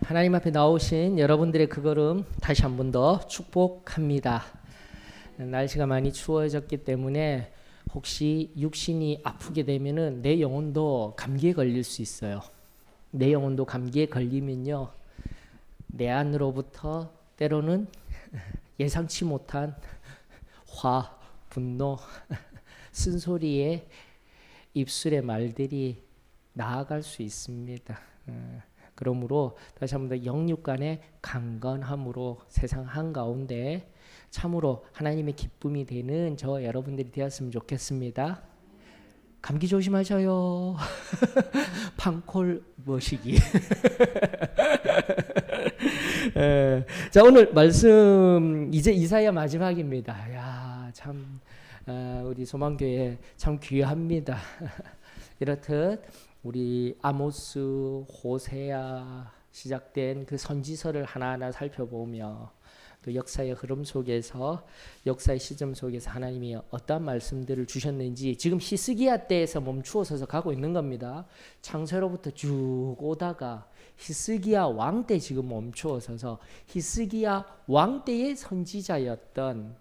하나님 앞에 나오신 여러분들의 그 걸음 다시 한 번 더 축복합니다. 날씨가 많이 추워졌기 때문에 혹시 육신이 아프게 되면은 내 영혼도 감기에 걸릴 수 있어요. 내 영혼도 감기에 걸리면요, 내 안으로부터 때로는 예상치 못한 화, 분노, 쓴소리에 입술의 말들이 나아갈 수 있습니다. 그러므로 다시 한번 더 영육간의 강건함으로 세상 한가운데 참으로 하나님의 기쁨이 되는 저 여러분들이 되었으면 좋겠습니다. 감기 조심하셔요. 팡콜 머시기. 자, 오늘 말씀 이제 이사야 마지막입니다. 야, 참 우리 소망교회 참 귀합니다. 이렇듯 우리 아모스, 호세아 시작된 그 선지서를 하나하나 살펴보며 또 역사의 흐름 속에서, 역사의 시점 속에서 하나님이 어떤 말씀들을 주셨는지 지금 히스기야 때에서 멈추어 서서 가고 있는 겁니다. 창세로부터 쭉 오다가 히스기야 왕 때 지금 멈추어 서서 히스기야 왕 때의 선지자였던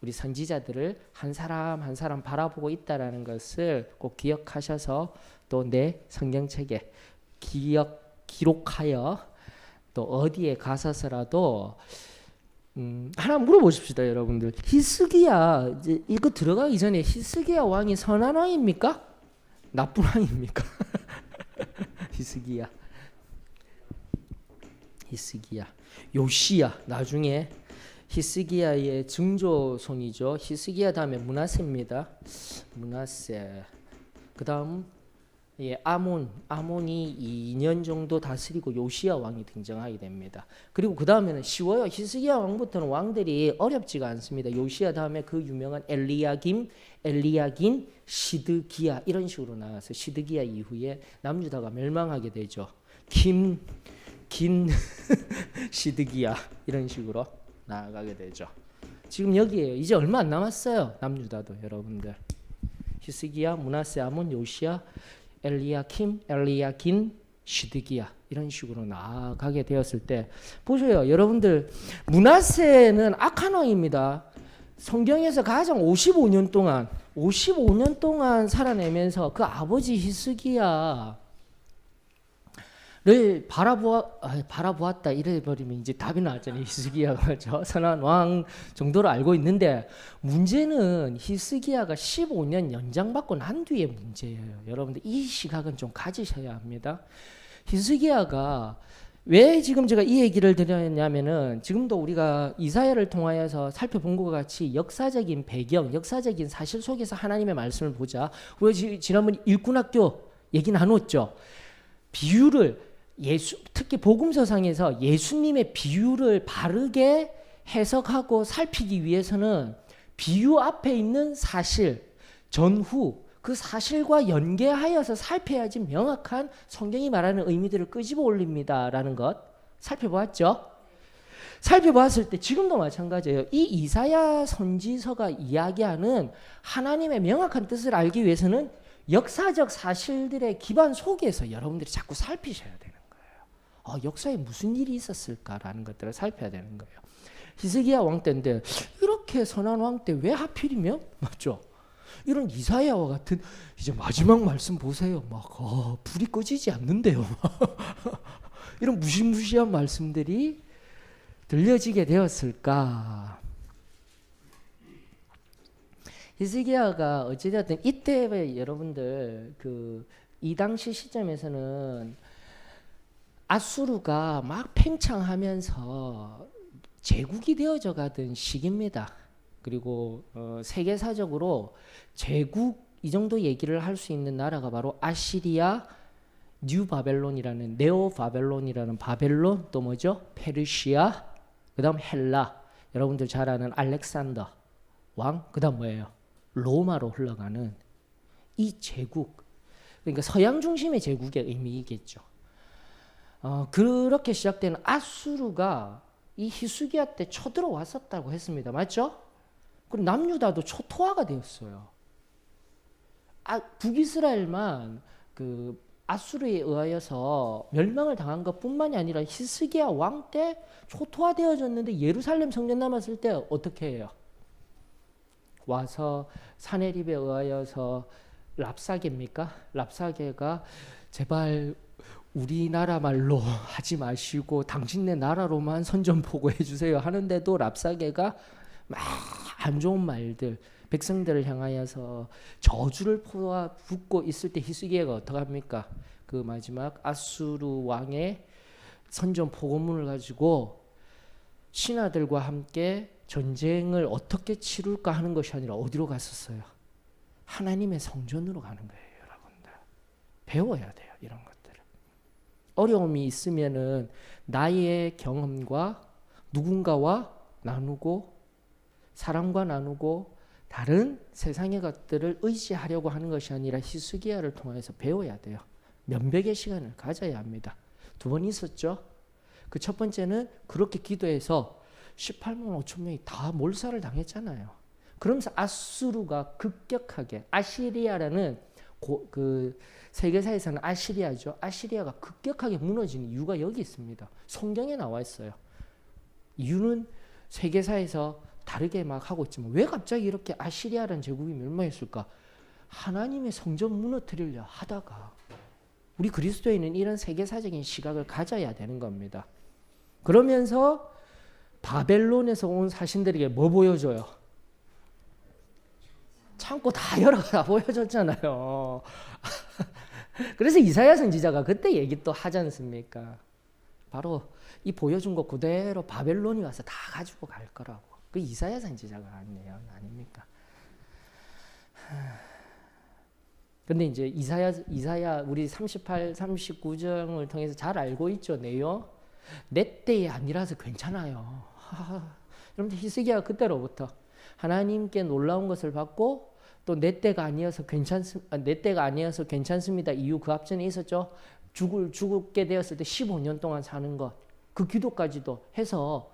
우리 선지자들을 한 사람 한 사람 바라보고 있다라는 것을 꼭 기억하셔서 또 내 성경책에 기록하여 또 어디에 가서서라도 하나 물어보십시다, 여러분들. 히스기야, 이제 이거 들어가기 전에 히스기야 왕이 선한 왕입니까? 나쁜 왕입니까? 히스기야, 요시야, 나중에 히스기야의 증조손이죠. 히스기야 다음에 므낫세입니다. 므낫세. 그 다음 아몬이 2년 정도 다스리고 요시야 왕이 등장하게 됩니다. 그리고 그 다음에는 쉬워요. 히스기야 왕부터는 왕들이 어렵지가 않습니다. 요시야 다음에 그 유명한 엘리야김, 시드기야 이런 식으로 나와서 시드기야 이후에 남유다가 멸망하게 되죠. 긴 시드기야 이런 식으로 나아가게 되죠. 지금 여기에요. 이제 얼마 안 남았어요. 남유다도 여러분들. 히스기야, 므낫세, 아몬, 요시야, 엘리야긴, 시드기야 이런 식으로 나아가게 되었을 때 보세요, 여러분들. 므낫세는 악한 왕입니다. 성경에서 가장 55년 동안 살아내면서 그 아버지 히스기야를 바라보았다 이래버리면 이제 답이 나왔잖아요. 히스기야가 선한 왕 정도로 알고 있는데, 문제는 히스기야가 15년 연장받고 난 뒤에 문제예요. 여러분들 이 시각은 좀 가지셔야 합니다. 히스기야가 왜 지금 제가 이 얘기를 드렸냐면은, 지금도 우리가 이사야를 통하여서 살펴본 것과 같이 역사적인 배경, 역사적인 사실 속에서 하나님의 말씀을 보자. 우리가 지난번 일꾼학교 얘기 나눴죠. 비유를 특히 복음서상에서 예수님의 비유를 바르게 해석하고 살피기 위해서는 비유 앞에 있는 사실, 전후 그 사실과 연계하여서 살펴야지 명확한 성경이 말하는 의미들을 끄집어 올립니다라는 것 살펴보았죠. 살펴보았을 때 지금도 마찬가지예요. 이 이사야 선지서가 이야기하는 하나님의 명확한 뜻을 알기 위해서는 역사적 사실들의 기반 속에서 여러분들이 자꾸 살피셔야 돼요. 역사에 무슨 일이 있었을까라는 것들을 살펴야 되는 거예요. 히스기야 왕 때인데 이렇게 선한 왕 때 왜 하필이면, 맞죠? 이런 이사야와 같은 이제 마지막 말씀 보세요. 불이 꺼지지 않는데요. 이런 무시무시한 말씀들이 들려지게 되었을까? 히스기야가 어찌되었든 이때 여러분들 이 당시 시점에서는 아수르가 막 팽창하면서 제국이 되어져 가던 시기입니다. 그리고 세계사적으로 제국 이 정도 얘기를 할 수 있는 나라가 바로 아시리아, 뉴 바벨론이라는, 네오 바벨론이라는 바벨론, 또 뭐죠? 페르시아, 그 다음 헬라, 여러분들 잘 아는 알렉산더 왕, 그 다음 뭐예요? 로마로 흘러가는 이 제국, 그러니까 서양 중심의 제국의 의미이겠죠. 그렇게 시작된 아수르가 이 히스기야 때 쳐들어왔었다고 했습니다. 맞죠? 그리고 남유다도 초토화가 되었어요. 북이스라엘만 아수르에 의하여서 멸망을 당한 것뿐만이 아니라 히스기야 왕 때 초토화되어졌는데 예루살렘 성전 남았을 때 어떻게 해요? 와서 사네립에 의하여서 랍사게입니까? 랍사게가 제발 우리나라 말로 하지 마시고 당신네 나라로만 선전포고해 주세요 하는데도 랍사게가 막 안 좋은 말들 백성들을 향하여서 저주를 붓고 있을 때 히스기야가 어떡합니까? 그 마지막 아수르 왕의 선전포고문을 가지고 신하들과 함께 전쟁을 어떻게 치룰까 하는 것이 아니라 어디로 갔었어요? 하나님의 성전으로 가는 거예요, 여러분들. 배워야 돼요, 이런 것들을. 어려움이 있으면은 나의 경험과 누군가와 나누고 사람과 나누고 다른 세상의 것들을 의지하려고 하는 것이 아니라 히스기야를 통해서 배워야 돼요. 면백의 시간을 가져야 합니다. 2번 있었죠. 그 첫 번째는 그렇게 기도해서 18만 5천 명이 다 몰살을 당했잖아요. 그러면서 아수르가 급격하게 아시리아라는 그 세계사에서는 아시리아죠. 아시리아가 급격하게 무너지는 이유가 여기 있습니다. 성경에 나와 있어요. 이유는 세계사에서 다르게 막 하고 있지만 왜 갑자기 이렇게 아시리아라는 제국이 멸망했을까? 하나님의 성전 무너뜨리려 하다가 우리 그리스도인은 이런 세계사적인 시각을 가져야 되는 겁니다. 그러면서 바벨론에서 온 사신들에게 뭐 보여줘요? 창고 다 열어라 보여줬잖아요. 그래서 이사야 선지자가 그때 얘기 또 하지 않습니까? 바로 이 보여준 거 그대로 바벨론이 와서 다 가지고 갈 거라고. 그 이사야 선지자가 아니에요, 아닙니까? 근데 이제 이사야 우리 38, 39장을 통해서 잘 알고 있죠, 내용. 내 때이 아니라서 괜찮아요. 여러분들 히스기야가 그때로부터 하나님께 놀라운 것을 받고 또 내 때가 아니어서 괜찮습니다. 이유 그 앞전에 있었죠. 죽게 되었을 때 15년 동안 사는 것, 그 기도까지도 해서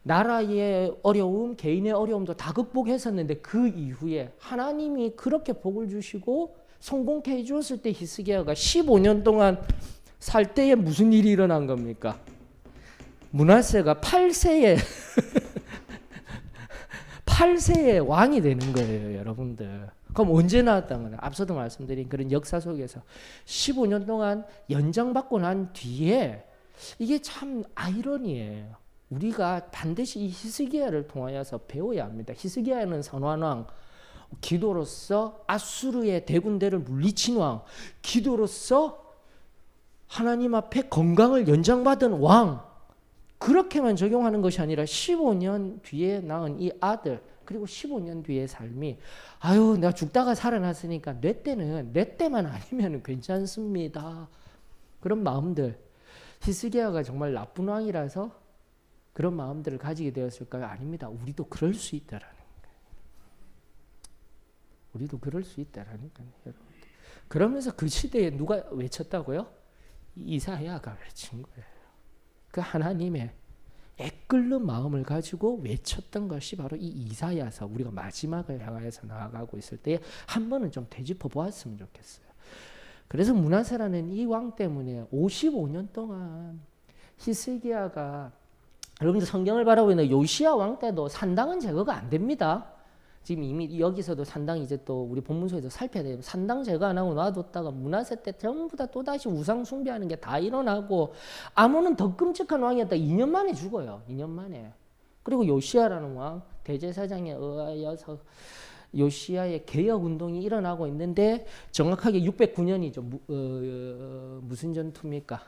나라의 어려움, 개인의 어려움도 다 극복했었는데 그 이후에 하나님이 그렇게 복을 주시고 성공케 해주었을 때 히스기야가 15년 동안 살 때에 무슨 일이 일어난 겁니까? 므낫세가 8세에 8세의 왕이 되는 거예요, 여러분들. 그럼 언제 나왔다는 거예요? 앞서도 말씀드린 그런 역사 속에서 15년 동안 연장받고 난 뒤에 이게 참 아이러니예요. 우리가 반드시 이 히스기야를 통하여서 배워야 합니다. 히스기야는 선한 왕, 기도로서 아수르의 대군대를 물리친 왕, 기도로서 하나님 앞에 건강을 연장받은 왕, 그렇게만 적용하는 것이 아니라 15년 뒤에 낳은 이 아들, 그리고 15년 뒤의 삶이 아유 내가 죽다가 살아났으니까 내 때만 아니면 괜찮습니다. 그런 마음들, 히스기야가 정말 나쁜 왕이라서 그런 마음들을 가지게 되었을까요? 아닙니다. 우리도 그럴 수 있다라는 거예요. 우리도 그럴 수 있다라는 거예요, 여러분. 그러면서 그 시대에 누가 외쳤다고요? 이사야가 외친 거예요. 그 하나님의 애끓는 마음을 가지고 외쳤던 것이 바로 이 이사야서, 우리가 마지막을 향하여서 나아가고 있을 때 한 번은 좀 되짚어 보았으면 좋겠어요. 그래서 므낫세라는 이 왕 때문에 55년 동안 히스기야가, 여러분들 성경을 바라보면 요시야 왕 때도 산당은 제거가 안 됩니다. 지금 이미 여기서도 산당 이제 또 우리 본문서에서 살펴야 돼요. 산당 제거 안 하고 놔뒀다가 므낫세 때 전부 다 또다시 우상 숭배하는 게 다 일어나고, 아몬은 더 끔찍한 왕이었다. 2년 만에 죽어요. 2년 만에. 그리고 요시야라는 왕, 대제사장에 의하여서 요시야의 개혁 운동이 일어나고 있는데 정확하게 609년이죠. 무슨 전투입니까?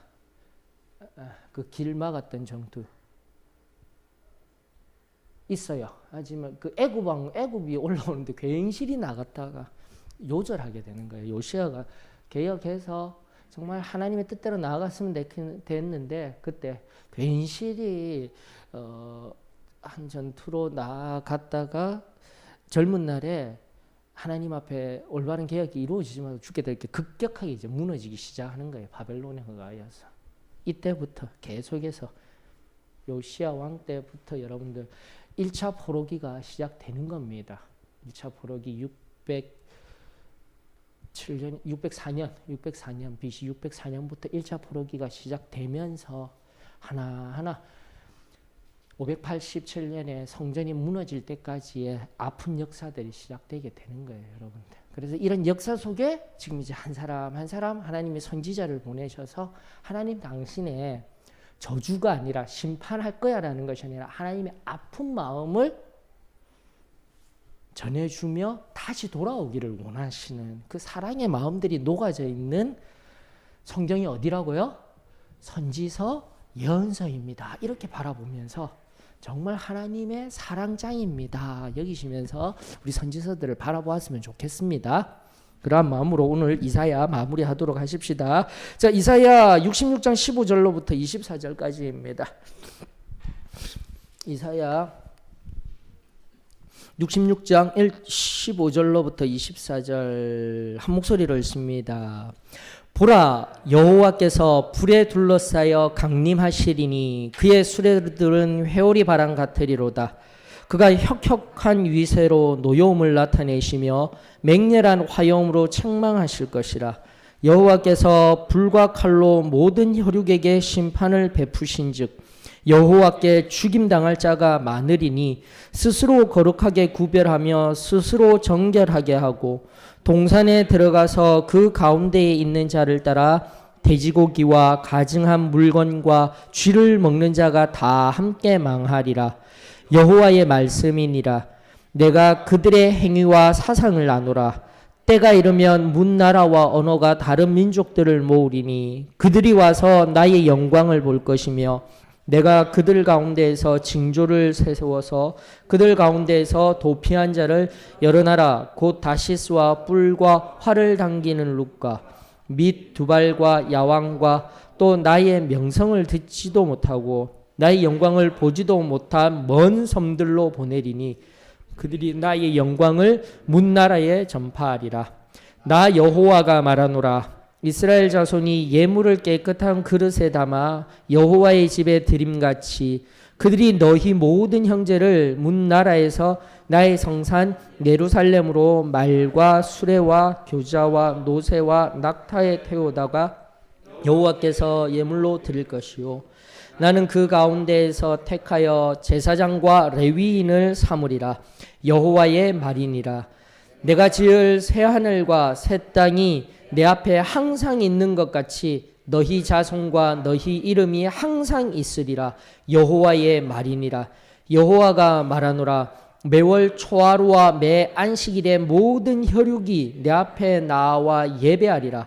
그 길 막았던 전투. 있어요. 하지만 그 애굽이 올라오는데 괜시리 나갔다가 요절하게 되는 거예요. 요시야가 개혁해서 정말 하나님의 뜻대로 나아갔으면 됐는데 그때 괜시리 한 전투로 나아갔다가 젊은 날에 하나님 앞에 올바른 개혁이 이루어지지만 죽게 될 게 급격하게 이제 무너지기 시작하는 거예요. 바벨론에 의하여서. 이때부터 계속해서 요시야 왕 때부터 여러분들 1차 포로기가 시작되는 겁니다. 1차 포로기 604년 BC 604년부터 1차 포로기가 시작되면서 하나하나 587년에 성전이 무너질 때까지의 아픈 역사들이 시작되게 되는 거예요, 여러분들. 그래서 이런 역사 속에 지금 이제 한 사람 한 사람 하나님의 선지자를 보내셔서 하나님 당신의 저주가 아니라 심판할 거야라는 것이 아니라 하나님의 아픈 마음을 전해주며 다시 돌아오기를 원하시는 그 사랑의 마음들이 녹아져 있는 성경이 어디라고요? 선지서, 예언서입니다. 이렇게 바라보면서 정말 하나님의 사랑장입니다 여기시면서 우리 선지서들을 바라보았으면 좋겠습니다. 그러한 마음으로 오늘 이사야 마무리하도록 하십시다. 자, 이사야 66장 15절로부터 24절까지입니다. 이사야 66장 15절로부터 24절 한 목소리로 읽습니다. 보라, 여호와께서 불에 둘러싸여 강림하시리니 그의 수레들은 회오리 바람 같으리로다. 그가 혁혁한 위세로 노여움을 나타내시며 맹렬한 화염으로 책망하실 것이라. 여호와께서 불과 칼로 모든 혈육에게 심판을 베푸신즉 여호와께 죽임당할 자가 많으리니 스스로 거룩하게 구별하며 스스로 정결하게 하고 동산에 들어가서 그 가운데에 있는 자를 따라 돼지고기와 가증한 물건과 쥐를 먹는 자가 다 함께 망하리라. 여호와의 말씀이니라. 내가 그들의 행위와 사상을 나누라. 때가 이르면 문나라와 언어가 다른 민족들을 모으리니 그들이 와서 나의 영광을 볼 것이며 내가 그들 가운데에서 징조를 세워서 그들 가운데에서 도피한 자를 여러 나라 곧 다시스와 뿔과 활을 당기는 룩과 및 두발과 야왕과 또 나의 명성을 듣지도 못하고 나의 영광을 보지도 못한 먼 섬들로 보내리니 그들이 나의 영광을 문나라에 전파하리라. 나 여호와가 말하노라. 이스라엘 자손이 예물을 깨끗한 그릇에 담아 여호와의 집에 드림같이 그들이 너희 모든 형제를 문나라에서 나의 성산 예루살렘으로 말과 수레와 교자와 노새와 낙타에 태우다가 여호와께서 예물로 드릴 것이요 나는 그 가운데에서 택하여 제사장과 레위인을 삼으리라. 여호와의 말이니라. 내가 지을 새 하늘과 새 땅이 내 앞에 항상 있는 것 같이 너희 자손과 너희 이름이 항상 있으리라. 여호와의 말이니라. 여호와가 말하노라. 매월 초하루와 매 안식일에 모든 혈육이 내 앞에 나와 예배하리라.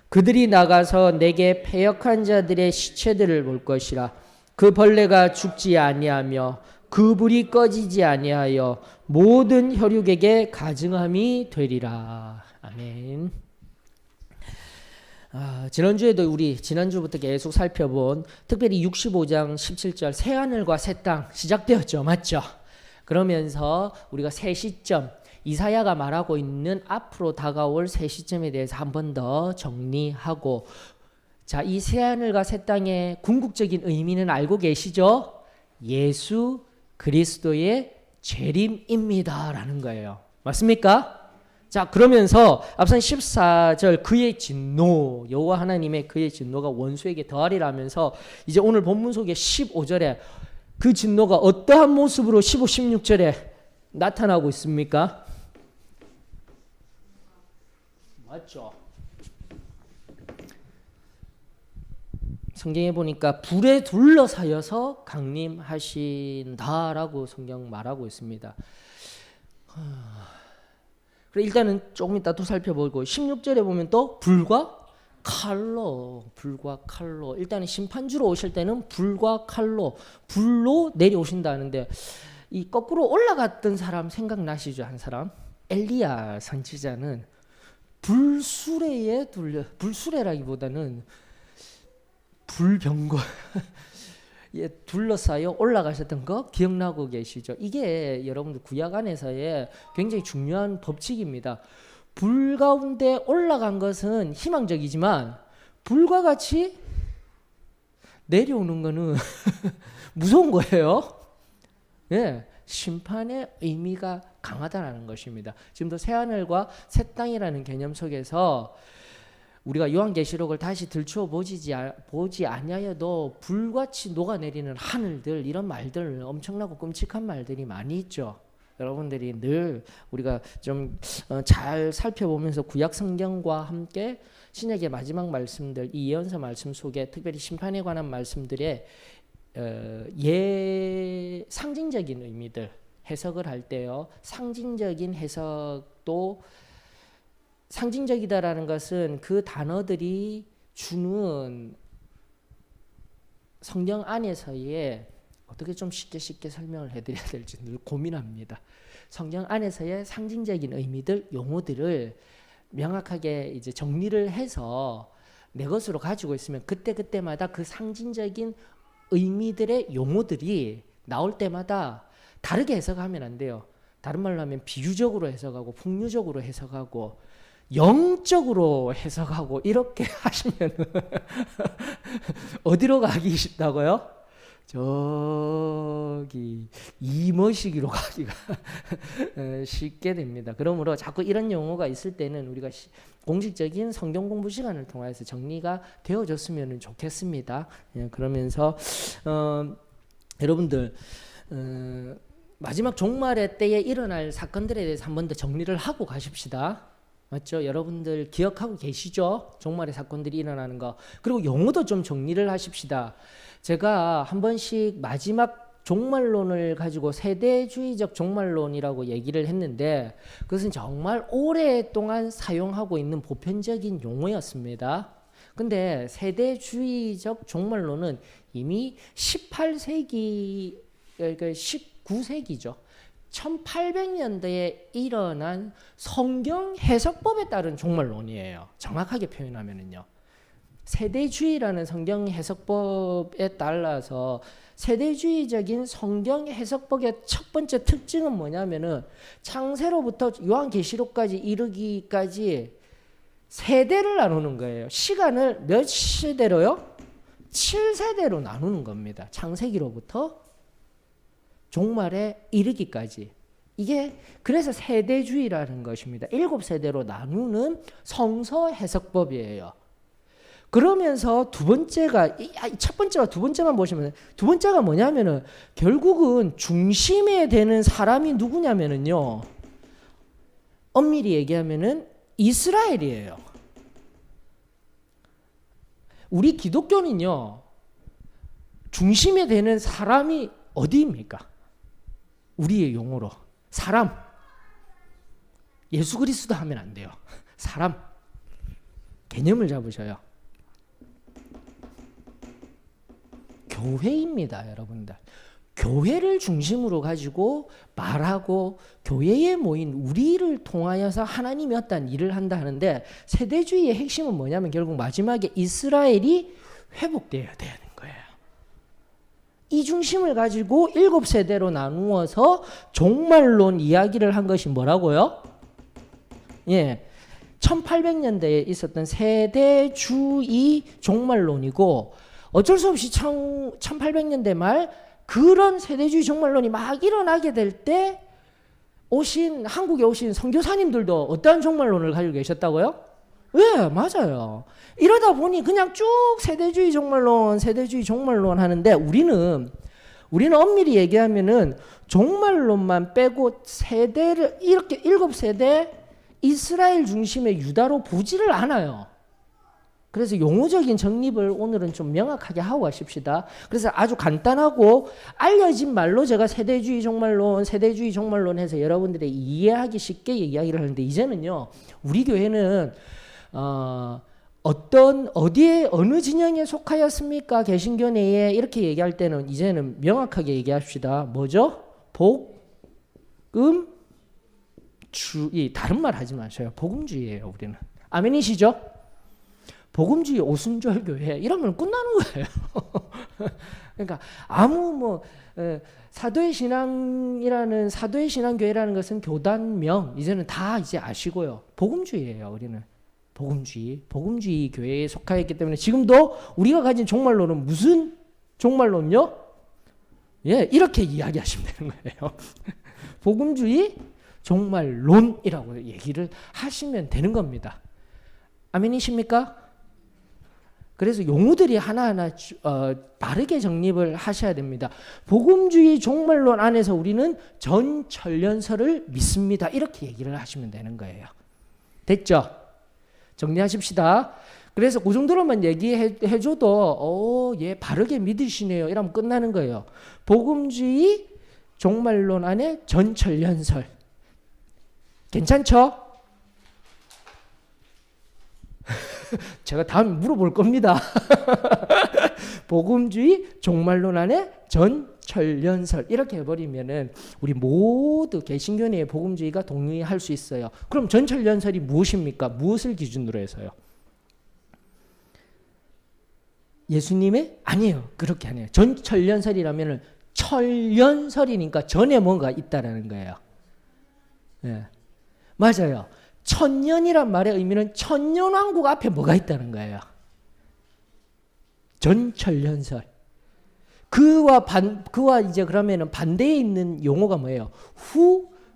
그들이 나가서 내게 패역한 자들의 시체들을 볼 것이라. 그 벌레가 죽지 아니하며 그 불이 꺼지지 아니하여 모든 혈육에게 가증함이 되리라. 아멘. 지난주에도 우리 지난주부터 계속 살펴본 특별히 65장 17절 새하늘과 새 땅 시작되었죠. 맞죠? 그러면서 우리가 새 시점 이사야가 말하고 있는 앞으로 다가올 새 시점에 대해서 한 번 더 정리하고 자, 이 새하늘과 새 땅의 궁극적인 의미는 알고 계시죠? 예수 그리스도의 재림입니다 라는 거예요. 맞습니까? 자, 그러면서 앞선 14절 그의 진노 여호와 하나님의 그의 진노가 원수에게 더하리라면서 이제 오늘 본문 속에 15절에 그 진노가 어떠한 모습으로 15, 16절에 나타나고 있습니까? 맞죠? 성경에 보니까 불에 둘러싸여서 강림하신다라고 성경 말하고 있습니다. 일단은 조금 이따 또 살펴보고 16절에 보면 또 불과 칼로 일단은 심판주로 오실 때는 불과 칼로 불로 내려오신다는데 이 거꾸로 올라갔던 사람 생각나시죠? 한 사람 엘리야 선지자는 불수레에 불수레라기보다는 불병거 예, 둘러싸여 올라가셨던 거 기억나고 계시죠? 이게 여러분들 구약 안에서의 굉장히 중요한 법칙입니다. 불 가운데 올라간 것은 희망적이지만 불과 같이 내려오는 거는 무서운 거예요. 예, 심판의 의미가 강하다라는 것입니다. 지금도 새하늘과 새 땅이라는 개념 속에서 우리가 요한계시록을 다시 들추어 보지 아니하여도 불같이 녹아내리는 하늘들, 이런 말들, 엄청나고 끔찍한 말들이 많이 있죠. 여러분들이 늘 우리가 좀 잘 살펴보면서 구약 성경과 함께 신약의 마지막 말씀들, 이 예언서 말씀 속에 특별히 심판에 관한 말씀들의 상징적인 의미들 해석을 할 때요, 상징적인 해석도, 상징적이다라는 것은 그 단어들이 주는 성경 안에서의, 어떻게 좀 쉽게 설명을 해드려야 될지 늘 고민합니다. 성경 안에서의 상징적인 의미들, 용어들을 명확하게 이제 정리를 해서 내 것으로 가지고 있으면 그때마다 그 상징적인 의미들의 용어들이 나올 때마다 다르게 해석하면 안 돼요. 다른 말로 하면 비유적으로 해석하고 풍류적으로 해석하고 영적으로 해석하고 이렇게 하시면 어디로 가기 쉽다고요? 저기 이머시기로 가기가 쉽게 됩니다. 그러므로 자꾸 이런 용어가 있을 때는 우리가 공식적인 성경 공부 시간을 통해서 정리가 되어졌으면 좋겠습니다. 그러면서 여러분들 마지막 종말의 때에 일어날 사건들에 대해서 한 번 더 정리를 하고 가십시다. 맞죠? 여러분들 기억하고 계시죠? 종말의 사건들이 일어나는 거. 그리고 용어도 좀 정리를 하십시다. 제가 한 번씩 마지막 종말론을 가지고 세대주의적 종말론이라고 얘기를 했는데, 그것은 정말 오랫동안 사용하고 있는 보편적인 용어였습니다. 근데 세대주의적 종말론은 이미 18세기, 그러니까 19세기죠. 1800년대에 일어난 성경 해석법에 따른 종말론이에요. 정확하게 표현하면은요. 세대주의라는 성경 해석법에 따라서 세대주의적인 성경 해석법의 첫 번째 특징은 뭐냐면은 창세로부터 요한계시록까지 이르기까지 세대를 나누는 거예요. 시간을 몇 세대로요? 7세대로 나누는 겁니다. 창세기로부터 종말에 이르기까지. 이게 그래서 세대주의라는 것입니다. 7세대로 나누는 성서 해석법이에요. 그러면서 두 번째가, 첫 번째와 두 번째만 보시면, 두 번째가 뭐냐면은 결국은 중심에 되는 사람이 누구냐면은요, 엄밀히 얘기하면은 이스라엘이에요. 우리 기독교는요, 중심에 되는 사람이 어디입니까? 우리의 용어로 사람, 예수 그리스도 하면 안 돼요. 사람, 개념을 잡으셔요. 교회입니다, 여러분들. 교회를 중심으로 가지고 말하고 교회에 모인 우리를 통하여서 하나님이 어떤 일을 한다 하는데, 세대주의의 핵심은 뭐냐면 결국 마지막에 이스라엘이 회복되어야 되는 거예요. 이 중심을 가지고 7세대로 나누어서 종말론 이야기를 한 것이 뭐라고요? 예, 1800년대에 있었던 세대주의 종말론이고, 어쩔 수 없이 1800년대 말 그런 세대주의 종말론이 막 일어나게 될 때 한국에 오신 선교사님들도 어떠한 종말론을 가지고 계셨다고요? 네, 맞아요. 이러다 보니 그냥 쭉 세대주의 종말론 하는데, 우리는 엄밀히 얘기하면은 종말론만 빼고 세대를 이렇게 7세대 이스라엘 중심의 유다로 보지를 않아요. 그래서 용어적인 정립을 오늘은 좀 명확하게 하고 가십시다. 그래서 아주 간단하고 알려진 말로 제가 세대주의 종말론 해서 여러분들이 이해하기 쉽게 이야기를 하는데, 이제는요, 우리 교회는 어디에 어느 진영에 속하였습니까? 개신교 내에 이렇게 얘기할 때는 이제는 명확하게 얘기합시다. 뭐죠? 복음주의. 다른 말 하지 마세요. 복음주의예요, 우리는. 아멘이시죠? 복음주의 오순절 교회 이러면 끝나는 거예요. 그러니까 아무 사도의 신앙이라는 사도의 신앙교회라는 것은 교단명 이제는 다 이제 아시고요. 복음주의예요, 우리는. 복음주의 교회에 속하였기 때문에 지금도 우리가 가진 종말론은 무슨 종말론요? 예, 이렇게 이야기하시면 되는 거예요. 복음주의 종말론이라고 얘기를 하시면 되는 겁니다. 아멘이십니까? 그래서 용어들이 하나하나 바르게 정립을 하셔야 됩니다. 복음주의 종말론 안에서 우리는 전천련설을 믿습니다. 이렇게 얘기를 하시면 되는 거예요. 됐죠? 정리하십시다. 그래서 그 정도로만 얘기해줘도 예, 바르게 믿으시네요. 이러면 끝나는 거예요. 복음주의 종말론 안에 전천련설. 괜찮죠? 제가 다음에 물어볼 겁니다. 복음주의 종말론 안에 전천련설 이렇게 해버리면은 우리 모두 개신교 내의 복음주의가 동의할 수 있어요. 그럼 전천련설이 무엇입니까? 무엇을 기준으로 해서요? 예수님의? 아니에요. 그렇게 아니에요. 전천련설이라면은 천련설이니까 전에 뭔가 있다라는 거예요. 네. 맞아요. 천년이란 말의 의미는 천년왕국 앞에 뭐가 있다는 거예요. 전천련설. 그와 이제 그러면은 반대에 있는 용어가 뭐예요?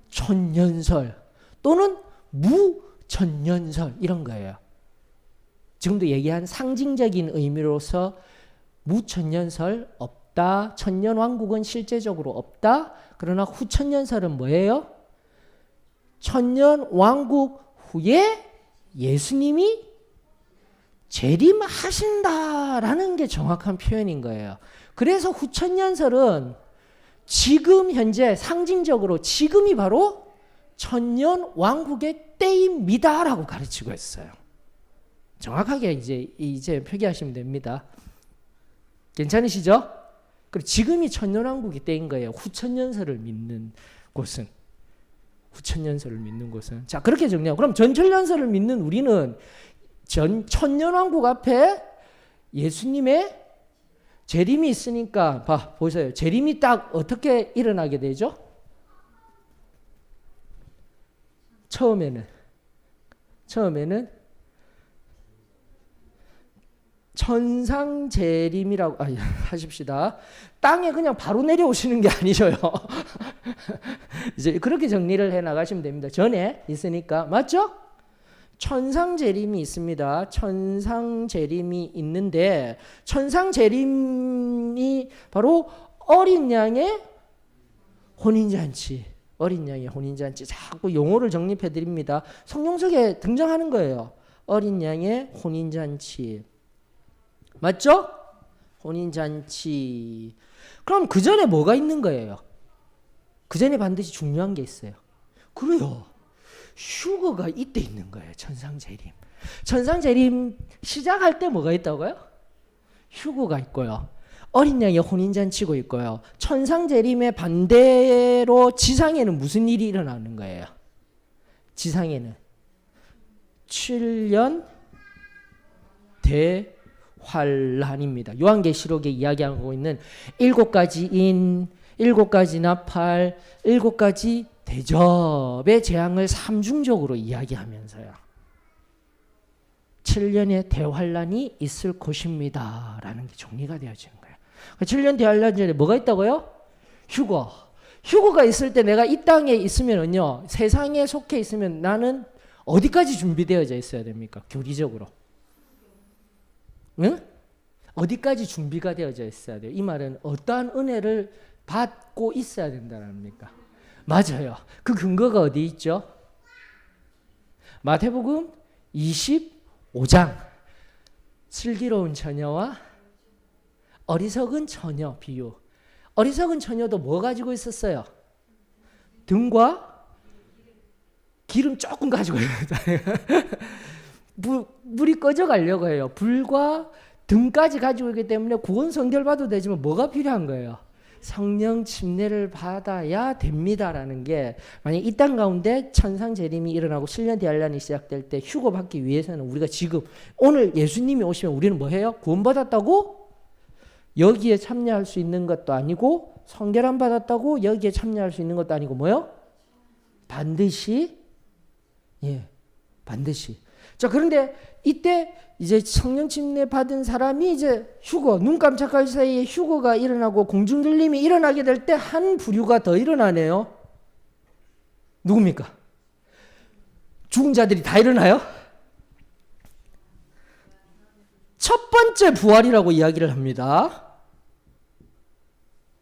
후천년설 또는 무천년설 이런 거예요. 지금도 얘기한 상징적인 의미로서 무천년설 없다. 천년왕국은 실제적으로 없다. 그러나 후천년설은 뭐예요? 천년왕국 후에 예수님이 재림하신다라는 게 정확한 표현인 거예요. 그래서 후천년설은 지금 현재 상징적으로 지금이 바로 천년왕국의 때입니다라고 가르치고 있어요. 정확하게 이제 표기하시면 됩니다. 괜찮으시죠? 그리고 지금이 천년왕국의 때인 거예요. 후천년설을 믿는 곳은. 후천년설을 믿는 곳은. 자, 그렇게 정리하고. 그럼 전천년설을 믿는 우리는 천년왕국 앞에 예수님의 재림이 있으니까 보세요. 재림이 딱 어떻게 일어나게 되죠? 처음에는 천상재림이라고 하십시다. 땅에 그냥 바로 내려오시는 게 아니셔요. 이제 그렇게 정리를 해 나가시면 됩니다. 전에 있으니까. 맞죠? 천상재림이 있습니다. 천상재림이 있는데 천상재림이 바로 어린 양의 혼인잔치. 어린 양의 혼인잔치. 자꾸 용어를 정립해 드립니다. 성경 속에 등장하는 거예요. 어린 양의 혼인잔치. 맞죠? 혼인잔치. 그럼 그 전에 뭐가 있는 거예요? 그 전에 반드시 중요한 게 있어요. 그래요. 휴거가 이때 있는 거예요. 천상재림. 천상재림 시작할 때 뭐가 있다고요? 휴거가 있고요. 어린 양의 혼인잔치고 있고요. 천상재림의 반대로 지상에는 무슨 일이 일어나는 거예요? 지상에는 7년 대환란입니다. 요한계시록에 이야기하고 있는 7가지 인, 7가지 나팔, 7가지 대접의 재앙을 삼중적으로 이야기하면서요. 7년의 대환란이 있을 것입니다. 라는 게 정리가 되어지는 거예요. 7년 대환란 전에 뭐가 있다고요? 휴거. 휴거가 있을 때 내가 이 땅에 있으면은요, 세상에 속해 있으면 나는 어디까지 준비되어져 있어야 됩니까? 교리적으로. 응? 어디까지 준비가 되어져 있어야 돼요? 이 말은 어떠한 은혜를 받고 있어야 된다는 겁니까? 맞아요. 그 근거가 어디 있죠? 마태복음 25장. 슬기로운 처녀와 어리석은 처녀 비유. 어리석은 처녀도 뭐 가지고 있었어요? 등과 기름 조금 가지고 있어요. 불이 꺼져 가려고 해요. 불과 등까지 가지고 있기 때문에 구원 성결받아도 되지만 뭐가 필요한 거예요? 성령 침례를 받아야 됩니다라는 게, 만약 이 땅 가운데 천상 재림이 일어나고 7년 대환란이 시작될 때 휴거 받기 위해서는 우리가 지금 오늘 예수님이 오시면 우리는 뭐 해요? 구원받았다고 여기에 참여할 수 있는 것도 아니고, 성결함 받았다고 여기에 참여할 수 있는 것도 아니고, 뭐요? 반드시, 반드시. 자, 그런데 이때 이제 성령 침례 받은 사람이 이제 휴거, 눈 깜짝할 사이에 휴거가 일어나고 공중들림이 일어나게 될 때 한 부류가 더 일어나네요. 누굽니까? 죽은 자들이 다 일어나요? 첫 번째 부활이라고 이야기를 합니다.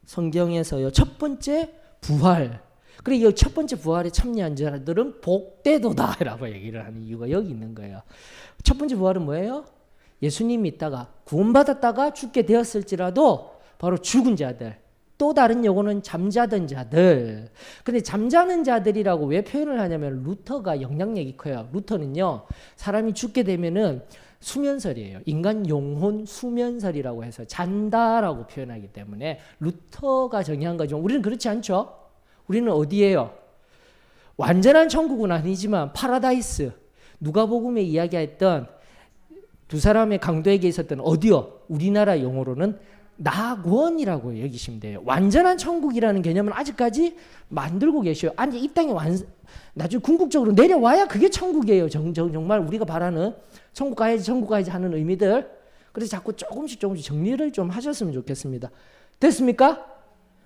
성경에서요. 첫 번째 부활. 그리고 이 첫 번째 부활에 참여한 자들은 복되도다라고 얘기를 하는 이유가 여기 있는 거예요. 첫 번째 부활은 뭐예요? 예수님이 있다가 구원받았다가 죽게 되었을지라도 바로 죽은 자들. 또 다른 용어는 잠자던 자들. 근데 잠자는 자들이라고 왜 표현을 하냐면 루터가 영향력이 커요. 루터는요. 사람이 죽게 되면은 수면설이에요. 인간 영혼 수면설이라고 해서 잔다라고 표현하기 때문에 루터가 정의한 거죠. 우리는 그렇지 않죠. 우리는 어디예요? 완전한 천국은 아니지만 파라다이스. 누가복음에 이야기했던 두 사람의 강도에게 있었던 어디요? 우리나라 용어로는 낙원이라고 여기시면 돼요. 완전한 천국이라는 개념은 아직까지 만들고 계셔요. 아니 이 땅에 나중에 궁극적으로 내려와야 그게 천국이에요. 정말 우리가 바라는 천국 가야지 하는 의미들. 그래서 자꾸 조금씩 정리를 좀 하셨으면 좋겠습니다. 됐습니까?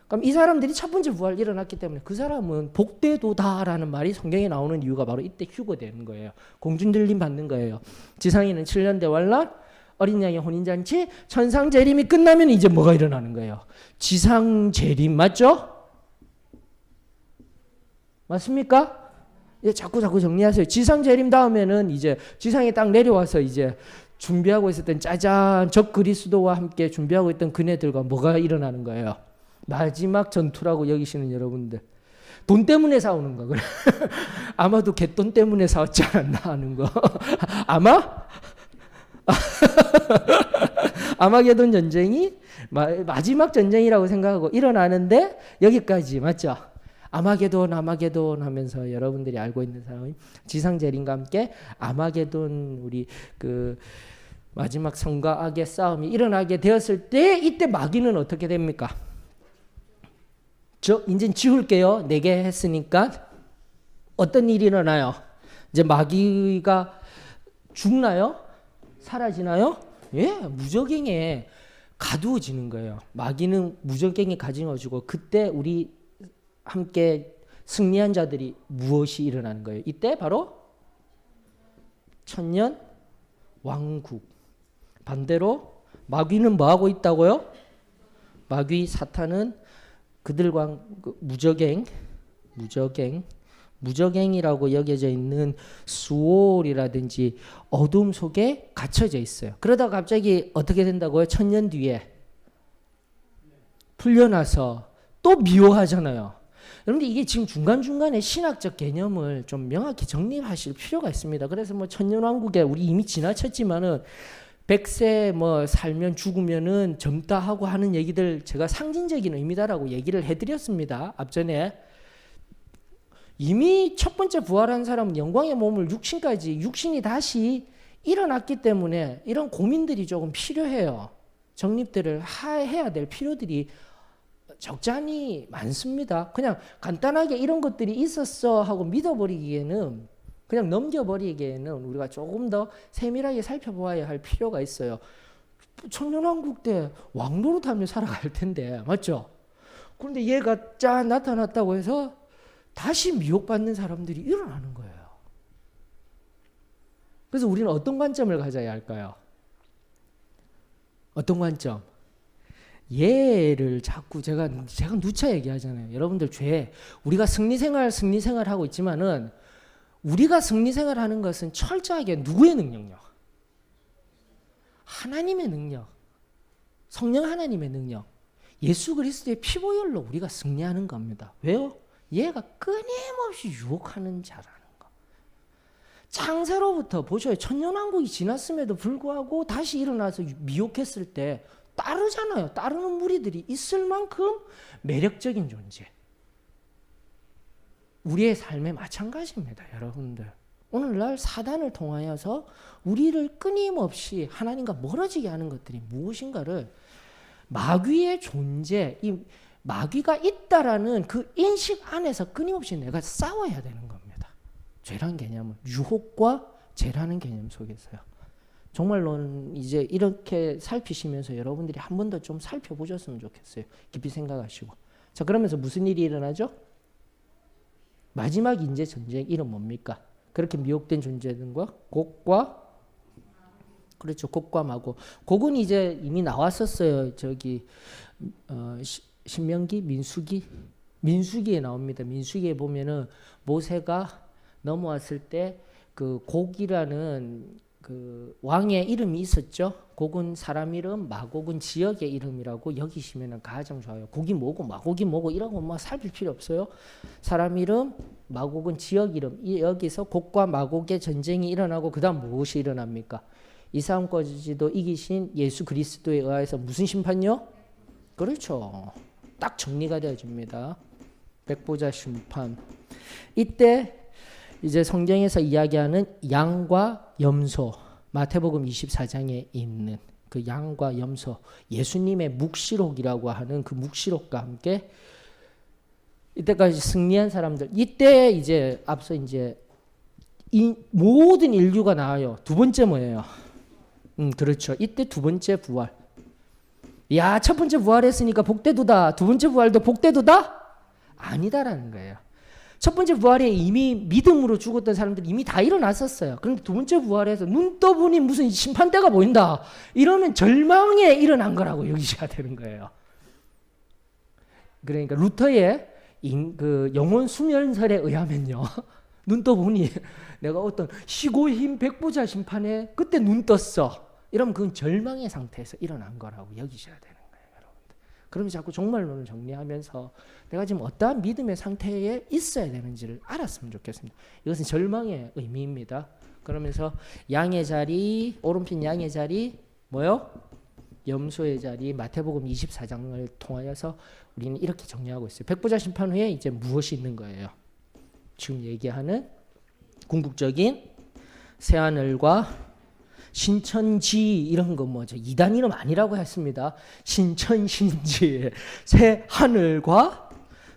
그럼 이 사람들이 첫 번째 부활 일어났기 때문에 그 사람은 복되도다라는 말이 성경에 나오는 이유가 바로 이때 휴거되는 거예요. 공중들림 받는 거예요. 지상에는 7년 대환란, 어린 양의 혼인잔치, 천상재림이 끝나면 이제 뭐가 일어나는 거예요? 지상재림 맞죠? 맞습니까? 예, 자꾸 정리하세요. 지상재림 다음에는 이제 지상에 딱 내려와서 이제 준비하고 있었던 짜잔 적 그리스도와 함께 준비하고 있던 그네들과 뭐가 일어나는 거예요? 마지막 전투라고 여기시는 여러분들. 돈 때문에 싸우는 거. 그래. 아마도 갯돈 때문에 싸웠지 않았나 하는 거. 아마? 아마게돈 전쟁이 마지막 전쟁이라고 생각하고 일어나는데 여기까지 맞죠? 아마게돈 하면서 여러분들이 알고 있는 사람이 지상재림과 함께 아마게돈 우리 그 마지막 성과 악의 싸움이 일어나게 되었을 때 이때 마귀는 어떻게 됩니까? 저 이제 지울게요. 내게 했으니까 어떤 일이 일어나요? 이제 마귀가 죽나요? 사라지나요? 예, 무적행에 가두어지는 거예요. 마귀는 무적행에 가두어지고 그때 우리 함께 승리한 자들이 무엇이 일어나는 거예요? 이때 바로 천년 왕국. 반대로 마귀는 뭐 하고 있다고요? 마귀 사탄은 그들과 무적행이라고 여겨져 있는 수월이라든지 어둠 속에 갇혀져 있어요. 그러다가 갑자기 어떻게 된다고요? 천년 뒤에 풀려나서 또 미워하잖아요. 여러분들 이게 지금 중간중간에 신학적 개념을 좀 명확히 정립하실 필요가 있습니다. 그래서 뭐 천년왕국에 우리 이미 지나쳤지만은 100세 뭐 살면 죽으면은 젊다 하고 하는 얘기들 제가 상징적인 의미다라고 얘기를 해드렸습니다. 앞전에 이미 첫 번째 부활한 사람은 영광의 몸을 육신이 다시 일어났기 때문에 이런 고민들이 조금 필요해요. 정립들을 해야 될 필요들이 적잖이 많습니다. 그냥 간단하게 이런 것들이 있었어 하고 믿어버리기에는 그냥 넘겨버리기에는 우리가 조금 더 세밀하게 살펴보아야 할 필요가 있어요. 천년왕국 때 왕노릇하며 살아갈 텐데 맞죠? 그런데 얘가 짠 나타났다고 해서 다시 미혹받는 사람들이 일어나는 거예요. 그래서 우리는 어떤 관점을 가져야 할까요? 어떤 관점? 얘를 자꾸 제가 누차 얘기하잖아요. 여러분들 우리가 승리생활 하고 있지만은 우리가 승리생활 하는 것은 철저하게 누구의 능력이요? 하나님의 능력. 성령 하나님의 능력. 예수 그리스도의 피보혈로 우리가 승리하는 겁니다. 왜요? 얘가 끊임없이 유혹하는 자라는 거. 창세로부터 보셔요. 천년왕국이 지났음에도 불구하고 다시 일어나서 미혹했을 때 따르잖아요. 따르는 무리들이 있을 만큼 매력적인 존재. 우리의 삶에 마찬가지입니다. 여러분들. 오늘날 사단을 통하여서 우리를 끊임없이 하나님과 멀어지게 하는 것들이 무엇인가를 마귀의 존재, 이 마귀가 있다라는 그 인식 안에서 끊임없이 내가 싸워야 되는 겁니다. 죄라는 개념은 유혹과 죄라는 개념 속에서요. 정말로는 이제 이렇게 살피시면서 여러분들이 한 번 더 좀 살펴보셨으면 좋겠어요. 깊이 생각하시고. 자, 그러면서 무슨 일이 일어나죠? 마지막 인재 전쟁 이름 뭡니까? 그렇게 미혹된 존재는 거? 곡과 그렇죠. 곡과 마곡. 곡은 이제 이미 나왔었어요. 저기 신명기, 민수기에 나옵니다. 민수기에 보면은 모세가 넘어왔을 때 그 곡이라는 그 왕의 이름이 있었죠. 곡은 사람 이름, 마곡은 지역의 이름이라고 여기시면은 가장 좋아요. 곡이 뭐고 마곡이 뭐고 이런 거 살필 필요 없어요. 사람 이름, 마곡은 지역 이름. 여기서 곡과 마곡의 전쟁이 일어나고 그다음 무엇이 일어납니까? 이 싸움까지도 이기신 예수 그리스도에 의해서 무슨 심판요? 그렇죠. 딱 정리가 되어집니다. 백보자 심판. 이때 이제 성경에서 이야기하는 양과 염소, 마태복음 24장에 있는 그 양과 염소, 예수님의 묵시록이라고 하는 그 묵시록과 함께 이때까지 승리한 사람들, 이때 이제 앞서 이제 이 모든 인류가 나와요. 두 번째 뭐예요? 그렇죠. 이때 두 번째 부활. 야, 첫 번째 부활했으니까 복되도다. 두 번째 부활도 복되도다? 아니다라는 거예요. 첫 번째 부활에 이미 믿음으로 죽었던 사람들이 이미 다 일어났었어요. 그런데 두 번째 부활에서 눈 떠보니 무슨 심판대가 보인다. 이러면 절망에 일어난 거라고 여기셔야 되는 거예요. 그러니까 루터의 그 영혼 수면설에 의하면요. 눈 떠보니 내가 어떤 희고힘 백보자 심판에 그때 눈 떴어. 이러면 그건 절망의 상태에서 일어난 거라고 여기셔야 되는 거예요, 여러분들. 그러면 자꾸 종말론을 정리하면서 내가 지금 어떠한 믿음의 상태에 있어야 되는지를 알았으면 좋겠습니다. 이것은 절망의 의미입니다. 그러면서 양의 자리, 오른편 양의 자리, 뭐요? 염소의 자리, 마태복음 24장을 통하여서 우리는 이렇게 정리하고 있어요. 백보자 심판 후에 이제 무엇이 있는 거예요? 지금 얘기하는 궁극적인 새하늘과 신천지 이런 거 뭐죠? 이단 이름 아니라고 했습니다. 신천신지, 새 하늘과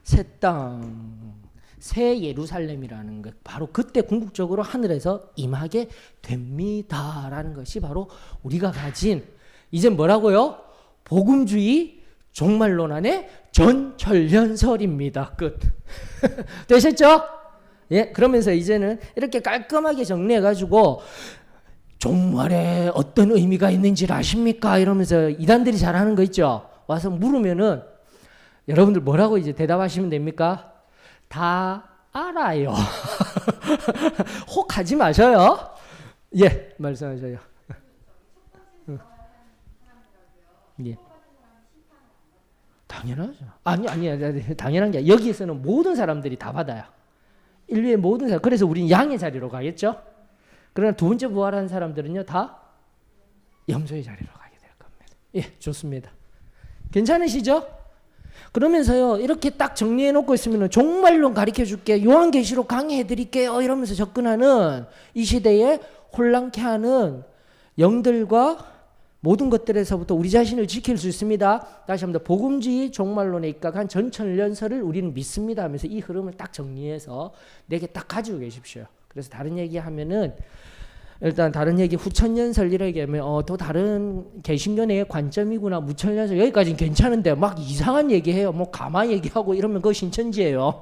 새 땅, 새 예루살렘이라는 것, 바로 그때 궁극적으로 하늘에서 임하게 됩니다라는 것이 바로 우리가 가진 이제 뭐라고요? 복음주의 종말론 안에 전철연설입니다. 끝. 되셨죠? 예, 그러면서 이제는 이렇게 깔끔하게 정리해가지고 종말에 어떤 의미가 있는지를 아십니까? 이러면서 이단들이 잘하는 거 있죠? 와서 물으면은 여러분들 뭐라고 이제 대답하시면 됩니까? 다 알아요. 혹하지 마셔요. 예, 말씀하셔요. 예. 당연하죠. 아니, 당연한 게 여기에서는 모든 사람들이 다 받아요. 인류의 모든 사람. 그래서 우리는 양의 자리로 가겠죠? 그러나 두 번째 부활한 사람들은요, 다 염소의 자리로 가게 될 겁니다. 예, 좋습니다. 괜찮으시죠? 그러면서요, 이렇게 딱 정리해 놓고 있으면 종말론 가르쳐 줄게, 요한계시록 강의해 드릴게요, 이러면서 접근하는 이 시대에 혼란케 하는 영들과 모든 것들에서부터 우리 자신을 지킬 수 있습니다. 다시 한번 복음주의 종말론에 입각한 전천연설을 우리는 믿습니다 하면서 이 흐름을 딱 정리해서 내게 딱 가지고 계십시오. 그래서 다른 얘기하면은 일단 다른 얘기 후천연설 이렇게 하면 또 다른 개신교의 관점이구나. 무천연설 여기까지는 괜찮은데 막 이상한 얘기해요. 뭐 가마 얘기하고 이러면 그거 신천지예요.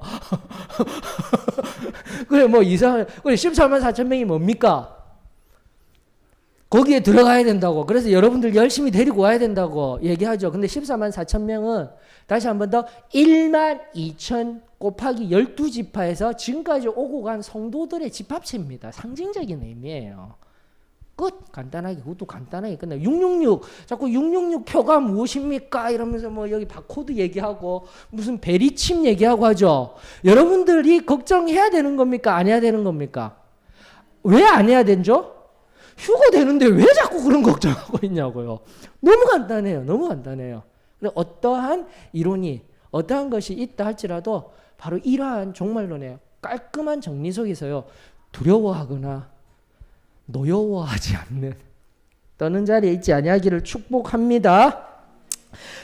그래 뭐 이상한 그래 14만 4천 명이 뭡니까? 거기에 들어가야 된다고. 그래서 여러분들 열심히 데리고 와야 된다고 얘기하죠. 근데 14만 4천 명은 다시 한 번 더 1만 2천 곱하기 12지파에서 지금까지 오고 간 성도들의 집합체입니다. 상징적인 의미예요. 끝. 간단하게 그것도 간단하게 끝나요. 666 자꾸 666 표가 무엇입니까? 이러면서 뭐 여기 바코드 얘기하고 무슨 베리칩 얘기하고 하죠. 여러분들이 걱정해야 되는 겁니까? 안 해야 되는 겁니까? 왜 안 해야 되죠? 휴가 되는데 왜 자꾸 그런 걱정하고 있냐고요. 너무 간단해요. 너무 간단해요. 어떠한 이론이 어떠한 것이 있다 할지라도 바로 이러한 종말론의 깔끔한 정리 속에서요. 두려워하거나 노여워하지 않는 떠는 자리에 있지 아니하기를 축복합니다.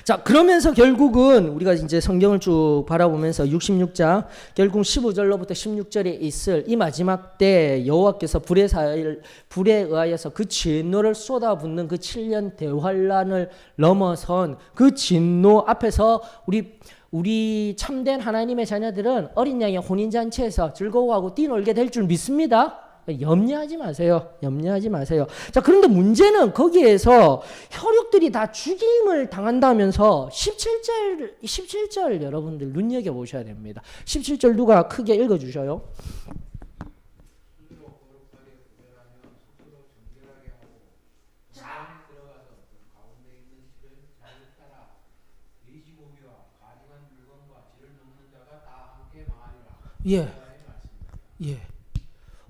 자, 그러면서 결국은 우리가 이제 성경을 쭉 바라보면서 66장 결국 15절로부터 16절에 있을 이 마지막 때 여호와께서 불에 의하여서 그 진노를 쏟아붓는 그 7년 대환란을 넘어선 그 진노 앞에서 우리 참된 하나님의 자녀들은 어린 양의 혼인잔치에서 즐거워하고 뛰놀게 될 줄 믿습니다. 염려하지 마세요. 염려하지 마세요. 자, 그런데 문제는 거기에서 혈육들이 다 죽임을 당한다면서 17절 여러분들 눈여겨보셔야 됩니다. 17절 누가 크게 읽어주셔요? 예. 예.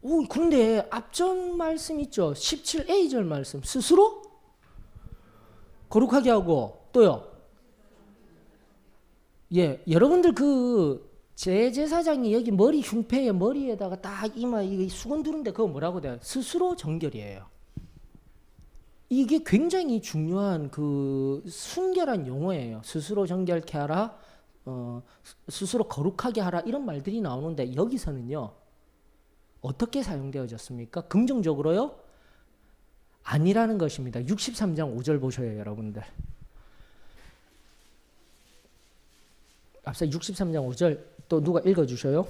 오, 그런데 앞전 말씀 있죠? 17a절 말씀. 스스로 거룩하게 하고 또요. 예, 여러분들 그 제사장이 여기 머리 흉패에 머리에다가 딱 이마 이 수건 두른데 그거 뭐라고 돼요? 스스로 정결이에요. 이게 굉장히 중요한 그 순결한 용어예요. 스스로 정결케 하라, 스스로 거룩하게 하라 이런 말들이 나오는데 여기서는요. 어떻게 사용되어졌습니까? 긍정적으로요? 아니라는 것입니다. 63장 5절 보셔요, 여러분들. 앞서 63장 5절 또 누가 읽어주셔요?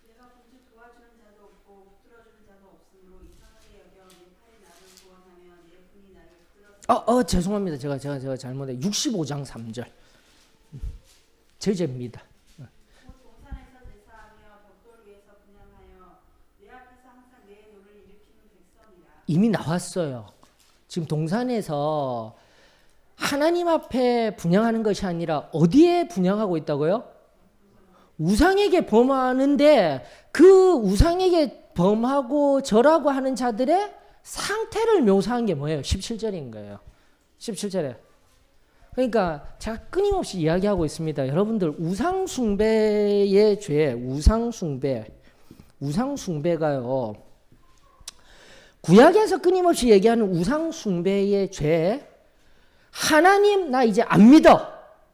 내가 굳이 도와주는 자도 없고 붙들어주는 자도 없으므로 이상하게 여겨 내 팔이 나를 구원하며 내 분이 나를 끌어. 죄송합니다. 제가 잘못해. 65장 3절. 제재입니다. 동산에서 제사하며 벽돌 위에서 분향하여 내 앞에서 항상 내 노를 일으키는 백성이라. 이미 나왔어요. 지금 동산에서 하나님 앞에 분향하는 것이 아니라 어디에 분향하고 있다고요? 우상에게 범하는데 그 우상에게 범하고 절하고 하는 자들의 상태를 묘사한 게 뭐예요? 17절인 거예요. 17절에. 그러니까 제가 끊임없이 이야기하고 있습니다. 여러분들 우상 숭배의 죄, 우상 숭배가요. 구약에서 끊임없이 얘기하는 우상 숭배의 죄, 하나님 나 이제 안 믿어.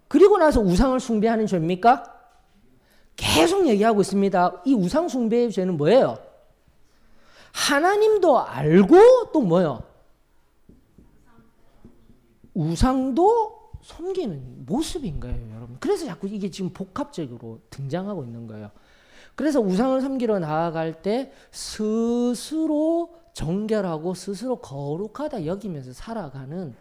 그리고 나서 우상을 숭배하는 죄입니까? 계속 얘기하고 있습니다. 이 우상 숭배의 죄는 뭐예요? 하나님도 알고 또 뭐예요? 우상도 섬기는 모습인 거예요, 여러분. 그래서 자꾸 이게 지금 복합적으로 등장하고 있는 거예요. 그래서 우상을 섬기러 나아갈 때 스스로 정결하고 스스로 거룩하다 여기면서 살아가는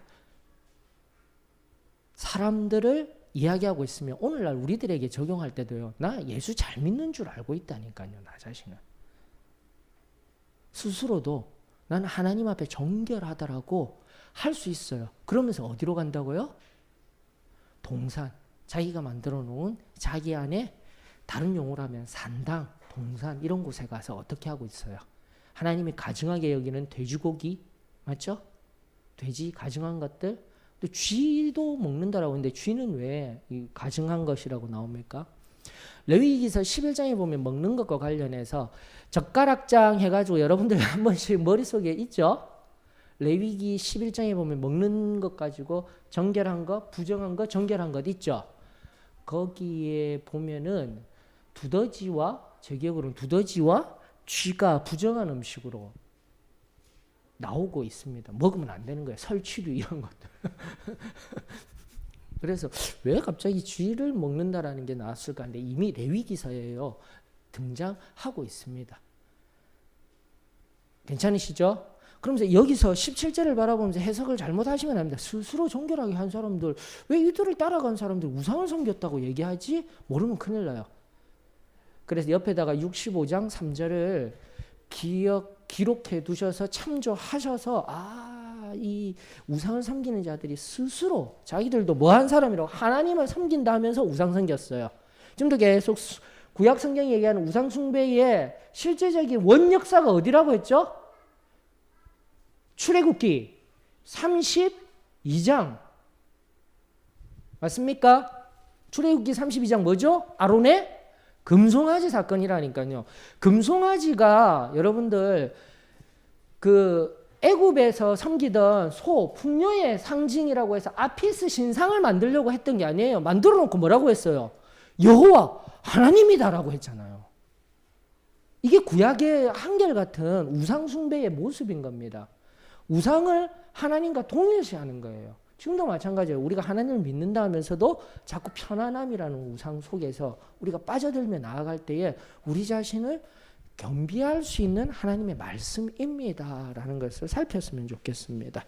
사람들을 이야기하고 있으면 오늘날 우리들에게 적용할 때도요. 나 예수 잘 믿는 줄 알고 있다니까요. 나 자신은. 스스로도 나는 하나님 앞에 정결하다라고 할 수 있어요. 그러면서 어디로 간다고요? 동산. 자기가 만들어 놓은 자기 안에 다른 용어로 하면 산당, 동산 이런 곳에 가서 어떻게 하고 있어요? 하나님이 가증하게 여기는 돼지고기 맞죠? 돼지 가증한 것들 또 쥐도 먹는다라고 하는데 쥐는 왜 가증한 것이라고 나옵니까? 레위기서 11장에 보면 먹는 것과 관련해서 젓가락장 해가지고 여러분들 한 번씩 머릿속에 있죠? 레위기 11장에 보면 먹는 것 가지고 정결한 것, 부정한 것, 정결한 것 있죠? 거기에 보면은 제 기억으로는 두더지와 쥐가 부정한 음식으로 나오고 있습니다. 먹으면 안 되는 거예요. 설치류 이런 것들. 그래서 왜 갑자기 쥐를 먹는다라는 게 나왔을까 하는데 이미 레위기서에요. 등장하고 있습니다. 괜찮으시죠? 그러면서 여기서 17절을 바라보면서 해석을 잘못하시면 안 됩니다. 스스로 정결하게 한 사람들 왜 이들을 따라간 사람들 우상을 섬겼다고 얘기하지? 모르면 큰일 나요. 그래서 옆에다가 65장 3절을 기록해 두셔서 참조하셔서 이 우상을 섬기는 자들이 스스로 자기들도 뭐한 사람이라고 하나님을 섬긴다 하면서 우상 섬겼어요. 지금도 계속 구약 성경이 얘기하는 우상 숭배의 실제적인 원역사가 어디라고 했죠? 출애굽기 32장 맞습니까? 출애굽기 32장 뭐죠? 아론의 금송아지 사건이라니까요. 금송아지가 여러분들 그 애굽에서 섬기던 소, 풍요의 상징이라고 해서 아피스 신상을 만들려고 했던 게 아니에요. 만들어 놓고 뭐라고 했어요? 여호와 하나님이다라고 했잖아요. 이게 구약의 한결같은 우상 숭배의 모습인 겁니다. 우상을 하나님과 동일시하는 거예요. 지금도 마찬가지예요. 우리가 하나님을 믿는다 하면서도 자꾸 편안함이라는 우상 속에서 우리가 빠져들며 나아갈 때에 우리 자신을 겸비할 수 있는 하나님의 말씀입니다라는 것을 살폈으면 좋겠습니다.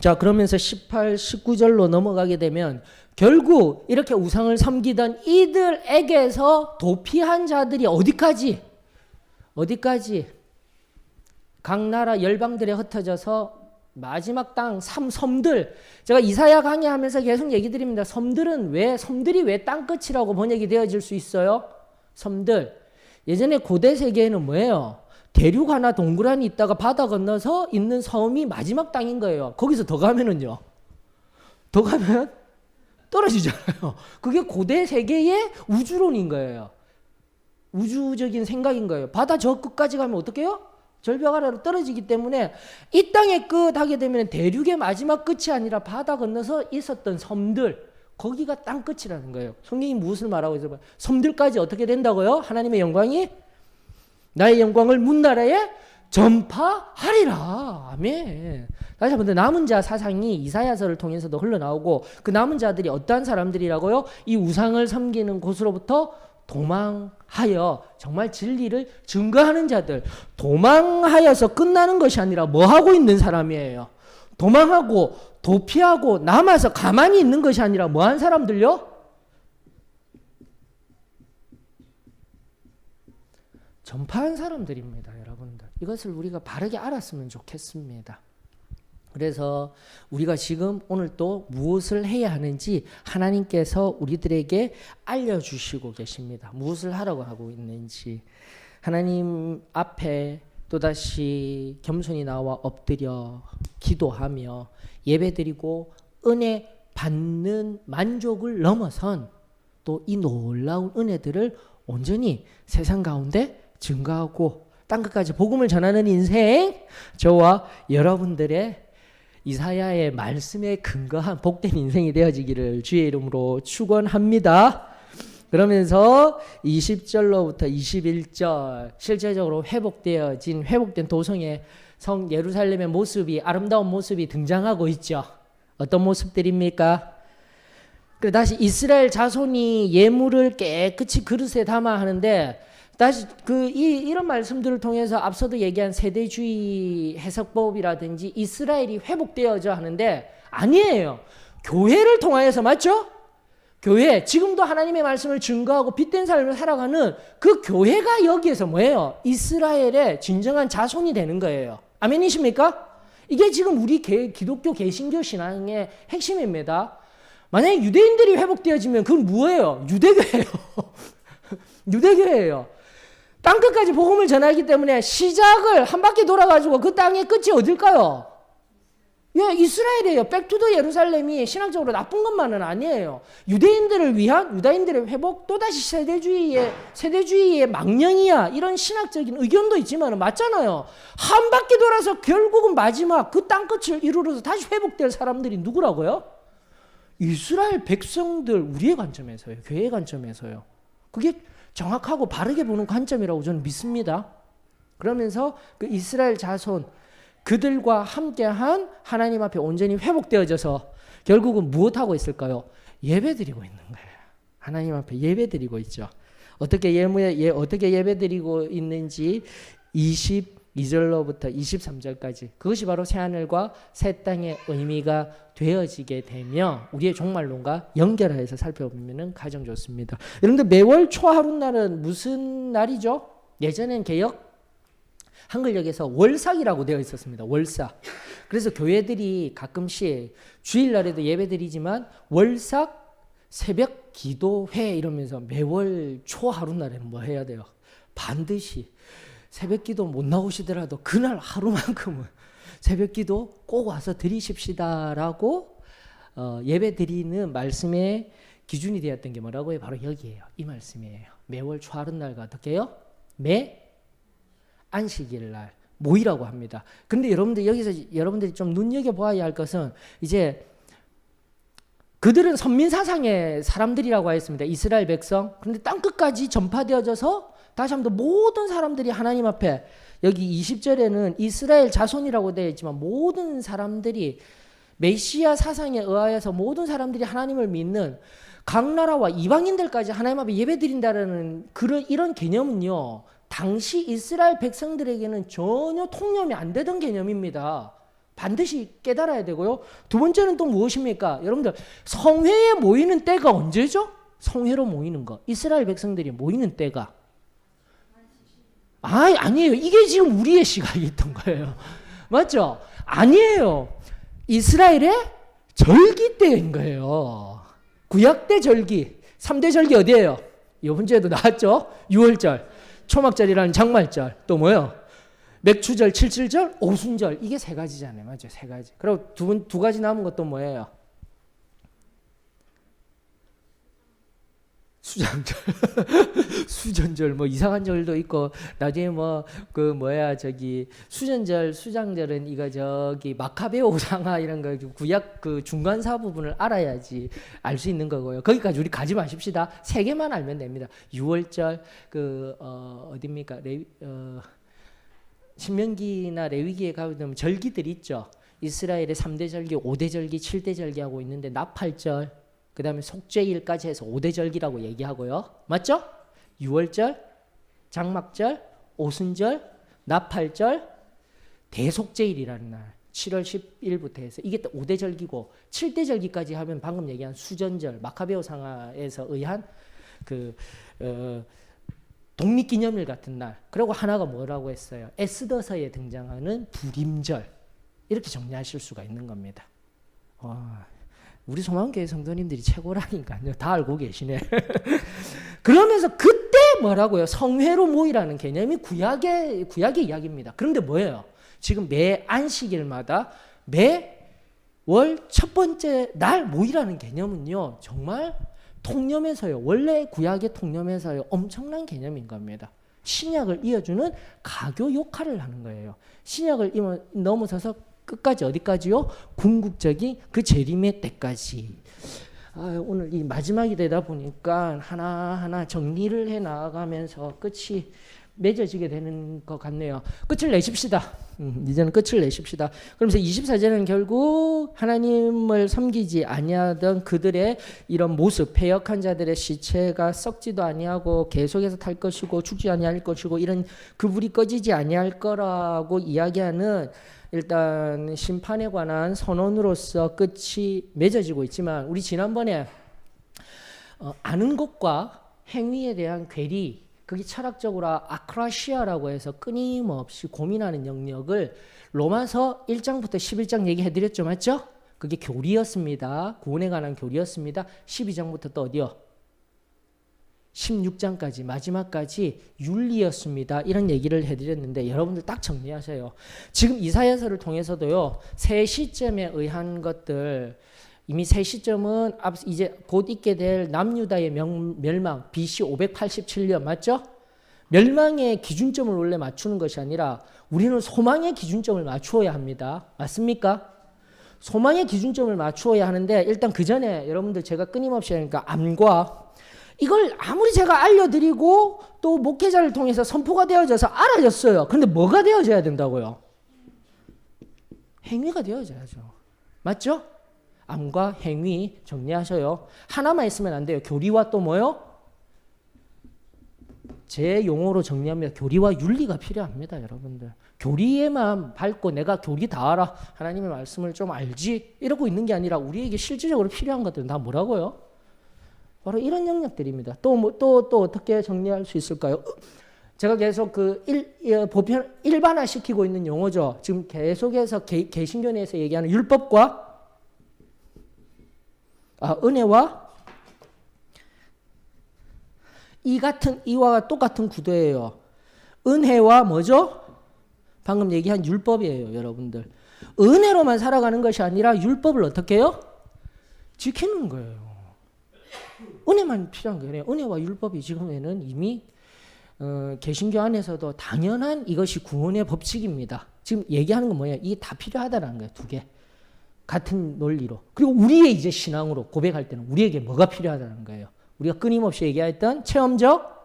자, 그러면서 18, 19절로 넘어가게 되면 결국 이렇게 우상을 섬기던 이들에게서 도피한 자들이 어디까지? 각 나라 열방들에 흩어져서 마지막 땅 섬들, 제가 이사야 강의하면서 계속 얘기 드립니다. 섬들이 왜 땅끝이라고 번역이 되어질 수 있어요? 섬들. 예전에 고대 세계에는 뭐예요? 대륙 하나 동그라미 있다가 바다 건너서 있는 섬이 마지막 땅인 거예요. 거기서 더 가면은요. 더 가면 떨어지잖아요. 그게 고대 세계의 우주론인 거예요. 우주적인 생각인 거예요. 바다 저 끝까지 가면 어떻게 해요? 절벽 아래로 떨어지기 때문에 이 땅의 끝 하게 되면 대륙의 마지막 끝이 아니라 바다 건너서 있었던 섬들, 거기가 땅 끝이라는 거예요. 성경이 무엇을 말하고 있어요? 섬들까지 어떻게 된다고요? 하나님의 영광이 나의 영광을 문나라에 전파하리라. 아멘. 다시 한번 남은 자 사상이 이사야서를 통해서도 흘러나오고 그 남은 자들이 어떠한 사람들이라고요? 이 우상을 섬기는 곳으로부터 도망하여 정말 진리를 증거하는 자들. 도망하여서 끝나는 것이 아니라 뭐 하고 있는 사람이에요? 도망하고 도피하고 남아서 가만히 있는 것이 아니라 뭐 한 사람들요? 전파한 사람들입니다, 여러분들. 이것을 우리가 바르게 알았으면 좋겠습니다. 그래서 우리가 지금 오늘 또 무엇을 해야 하는지 하나님께서 우리들에게 알려주시고 계십니다. 무엇을 하라고 하고 있는지. 하나님 앞에 또다시 겸손히 나와 엎드려 기도하며 예배드리고 은혜 받는 만족을 넘어선 또 이 놀라운 은혜들을 온전히 세상 가운데 증거하고 땅끝까지 복음을 전하는 인생, 저와 여러분들의 이사야의 말씀에 근거한 복된 인생이 되어지기를 주의 이름으로 축원합니다. 그러면서 20절로부터 21절 실제적으로 회복된 도성의 성 예루살렘의 모습이, 아름다운 모습이 등장하고 있죠. 어떤 모습들입니까? 그리고 다시 이스라엘 자손이 예물을 깨끗이 그릇에 담아 하는데, 다시 이런 말씀들을 통해서 앞서도 얘기한 세대주의 해석법이라든지 이스라엘이 회복되어져 하는데 아니에요. 교회를 통하여서, 맞죠? 교회, 지금도 하나님의 말씀을 증거하고 빛된 삶을 살아가는 그 교회가 여기에서 뭐예요? 이스라엘의 진정한 자손이 되는 거예요. 아멘이십니까? 이게 지금 우리 기독교 개신교 신앙의 핵심입니다. 만약에 유대인들이 회복되어지면 그건 뭐예요? 유대교예요. 유대교예요. 땅끝까지 복음을 전하기 때문에 시작을 한 바퀴 돌아가지고 그 땅의 끝이 어딜까요? 예, 이스라엘이에요. 백투더 예루살렘이 신학적으로 나쁜 것만은 아니에요. 유대인들을 위한 유다인들의 회복, 또다시 세대주의의 망령이야, 이런 신학적인 의견도 있지만 맞잖아요. 한 바퀴 돌아서 결국은 마지막 그 땅끝을 이루어서 다시 회복될 사람들이 누구라고요? 이스라엘 백성들, 우리의 관점에서요. 교회의 관점에서요. 그게 정확하고 바르게 보는 관점이라고 저는 믿습니다. 그러면서 그 이스라엘 자손, 그들과 함께한 하나님 앞에 온전히 회복되어져서 결국은 무엇하고 있을까요? 예배드리고 있는 거예요. 하나님 앞에 예배드리고 있죠. 어떻게 예배드리고 있는지 22절로부터 23절까지, 그것이 바로 새하늘과 새 땅의 의미가 되어지게 되며 우리의 종말론과 연결해서 살펴보면 가장 좋습니다. 여러분들, 매월 초하룻날은 무슨 날이죠? 예전엔 개역 한글역에서 월삭이라고 되어 있었습니다. 월삭. 그래서 교회들이 가끔씩 주일날에도 예배드리지만 월삭 새벽 기도회 이러면서 매월 초하룻날에는 뭐 해야 돼요? 반드시 새벽 기도 못 나오시더라도 그날 하루만큼은 새벽 기도 꼭 와서 드리십시다라고 예배 드리는 말씀의 기준이 되었던 게 뭐라고요? 바로 여기에요. 이 말씀이에요. 매월 초하룻날과 어떻게 해요? 매 안식일 날 모이라고 합니다. 근데 여러분들, 여기서 여러분들이 좀 눈여겨보아야 할 것은, 이제 그들은 선민사상의 사람들이라고 하였습니다. 이스라엘 백성. 그런데 땅끝까지 전파되어져서 다시 한번 모든 사람들이 하나님 앞에, 여기 20절에는 이스라엘 자손이라고 되어 있지만 모든 사람들이 메시아 사상에 의하여서 모든 사람들이 하나님을 믿는 각 나라와 이방인들까지 하나님 앞에 예배드린다라는 이런 개념은요, 당시 이스라엘 백성들에게는 전혀 통념이 안 되던 개념입니다. 반드시 깨달아야 되고요. 두 번째는 또 무엇입니까? 여러분들, 성회에 모이는 때가 언제죠? 성회로 모이는 거. 이스라엘 백성들이 모이는 때가. 아니에요. 이게 지금 우리의 시각이 있던 거예요. 맞죠? 아니에요. 이스라엘의 절기 때인 거예요. 구약 때 절기. 3대 절기 어디예요? 이번 주에도 나왔죠? 6월절, 초막절이라는 장말절. 또 뭐예요? 맥추절, 칠칠절, 오순절. 이게 세 가지잖아요. 맞죠? 세 가지. 그리고 두 가지 남은 것도 뭐예요? 수장절, 수전절, 뭐 이상한 절도 있고, 나중에 수전절, 수장절은 이거 마카베오 상하 이런 거 구약 그 중간사 부분을 알아야지 알 수 있는 거고요. 거기까지 우리 가지 마십시다. 세 개만 알면 됩니다. 6월절, 어딥니까? 신명기나 레위기에 가보면 절기들이 있죠. 이스라엘의 3대 절기, 5대 절기, 7대 절기 하고 있는데 나팔절, 그 다음에 속죄일까지 해서 5대 절기라고 얘기하고요. 맞죠? 6월절, 장막절, 오순절, 나팔절, 대속죄일이라는 날 7월 10일부터 해서 이게 5대 절기고 7대 절기까지 하면 방금 얘기한 수전절, 마카베오 상하에서 의한 독립기념일 같은 날. 그리고 하나가 뭐라고 했어요? 에스더서에 등장하는 불임절. 이렇게 정리하실 수가 있는 겁니다. 우리 소망교회 성도님들이 최고라니까요. 다 알고 계시네. 그러면서 그때 뭐라고요? 성회로 모이라는 개념이 구약의 이야기입니다. 그런데 뭐예요? 지금 매 안식일마다 매월 첫 번째 날 모이라는 개념은요, 정말 통념에서요, 원래 구약의 통념에서요, 엄청난 개념인 겁니다. 신약을 이어주는 가교 역할을 하는 거예요. 신약을 넘어서서 끝까지 어디까지요? 궁극적인 그 재림의 때까지. 오늘 이 마지막이 되다 보니까 하나하나 정리를 해 나가면서 끝이 맺어지게 되는 것 같네요. 끝을 내십시다. 이제는 끝을 내십시다. 그러면서 24절은 결국 하나님을 섬기지 아니하던 그들의 이런 모습, 패역한 자들의 시체가 썩지도 아니하고 계속해서 탈 것이고 죽지 아니할 것이고 이런 그 불이 꺼지지 아니할 거라고 이야기하는 일단 심판에 관한 선언으로서 끝이 맺어지고 있지만, 우리 지난번에 아는 것과 행위에 대한 괴리, 그게 철학적으로 아크라시아라고 해서 끊임없이 고민하는 영역을 로마서 1장부터 11장 얘기해드렸죠. 맞죠? 그게 교리였습니다. 구원에 관한 교리였습니다. 12장부터 또 어디요? 16장까지 마지막까지 윤리였습니다. 이런 얘기를 해드렸는데 여러분들 딱 정리하세요. 지금 이사야서를 통해서도요, 세 시점에 의한 것들, 이미 세 시점은 이제 곧 있게 될 남유다의 멸망, BC 587년 맞죠? 멸망의 기준점을 원래 맞추는 것이 아니라 우리는 소망의 기준점을 맞추어야 합니다. 맞습니까? 소망의 기준점을 맞추어야 하는데, 일단 그 전에 여러분들 제가 끊임없이 하니까 암과, 이걸 아무리 제가 알려드리고 또 목회자를 통해서 선포가 되어져서 알아졌어요. 그런데 뭐가 되어져야 된다고요? 행위가 되어져야죠. 맞죠? 암과 행위 정리하셔요. 하나만 있으면 안 돼요. 교리와 또 뭐요? 제 용어로 정리하면 교리와 윤리가 필요합니다. 여러분들. 교리에만 밟고 내가 교리 다 알아, 하나님의 말씀을 좀 알지, 이러고 있는 게 아니라 우리에게 실질적으로 필요한 것들은 다 뭐라고요? 바로 이런 영역들입니다. 또 어떻게 정리할 수 있을까요? 제가 계속 보편 일반화 시키고 있는 용어죠. 지금 계속해서 개신교 내에서 얘기하는 율법과 은혜와 이와 똑같은 구도예요. 은혜와 뭐죠? 방금 얘기한 율법이에요, 여러분들. 은혜로만 살아가는 것이 아니라 율법을 어떻게 해요? 지키는 거예요. 은혜만 필요한 거예요. 은혜와 율법이 지금에는 이미 개신교 안에서도 당연한 이것이 구원의 법칙입니다. 지금 얘기하는 건 뭐예요? 이게 다 필요하다는 거예요. 두 개. 같은 논리로. 그리고 우리의 이제 신앙으로 고백할 때는 우리에게 뭐가 필요하다는 거예요. 우리가 끊임없이 얘기했던 체험적,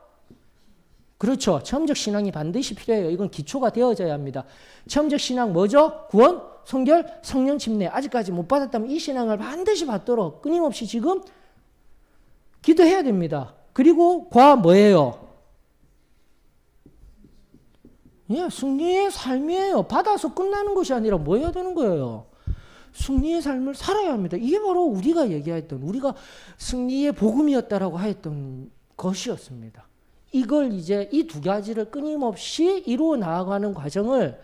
그렇죠. 체험적 신앙이 반드시 필요해요. 이건 기초가 되어져야 합니다. 체험적 신앙 뭐죠? 구원? 성결, 성령 침례 아직까지 못 받았다면 이 신앙을 반드시 받도록 끊임없이 지금 기도해야 됩니다. 그리고 과 뭐예요? 예, 승리의 삶이에요. 받아서 끝나는 것이 아니라 뭐 해야 되는 거예요? 승리의 삶을 살아야 합니다. 이게 바로 우리가 얘기했던, 우리가 승리의 복음이었다라고 하였던 것이었습니다. 이걸 이제 이 두 가지를 끊임없이 이루어 나아가는 과정을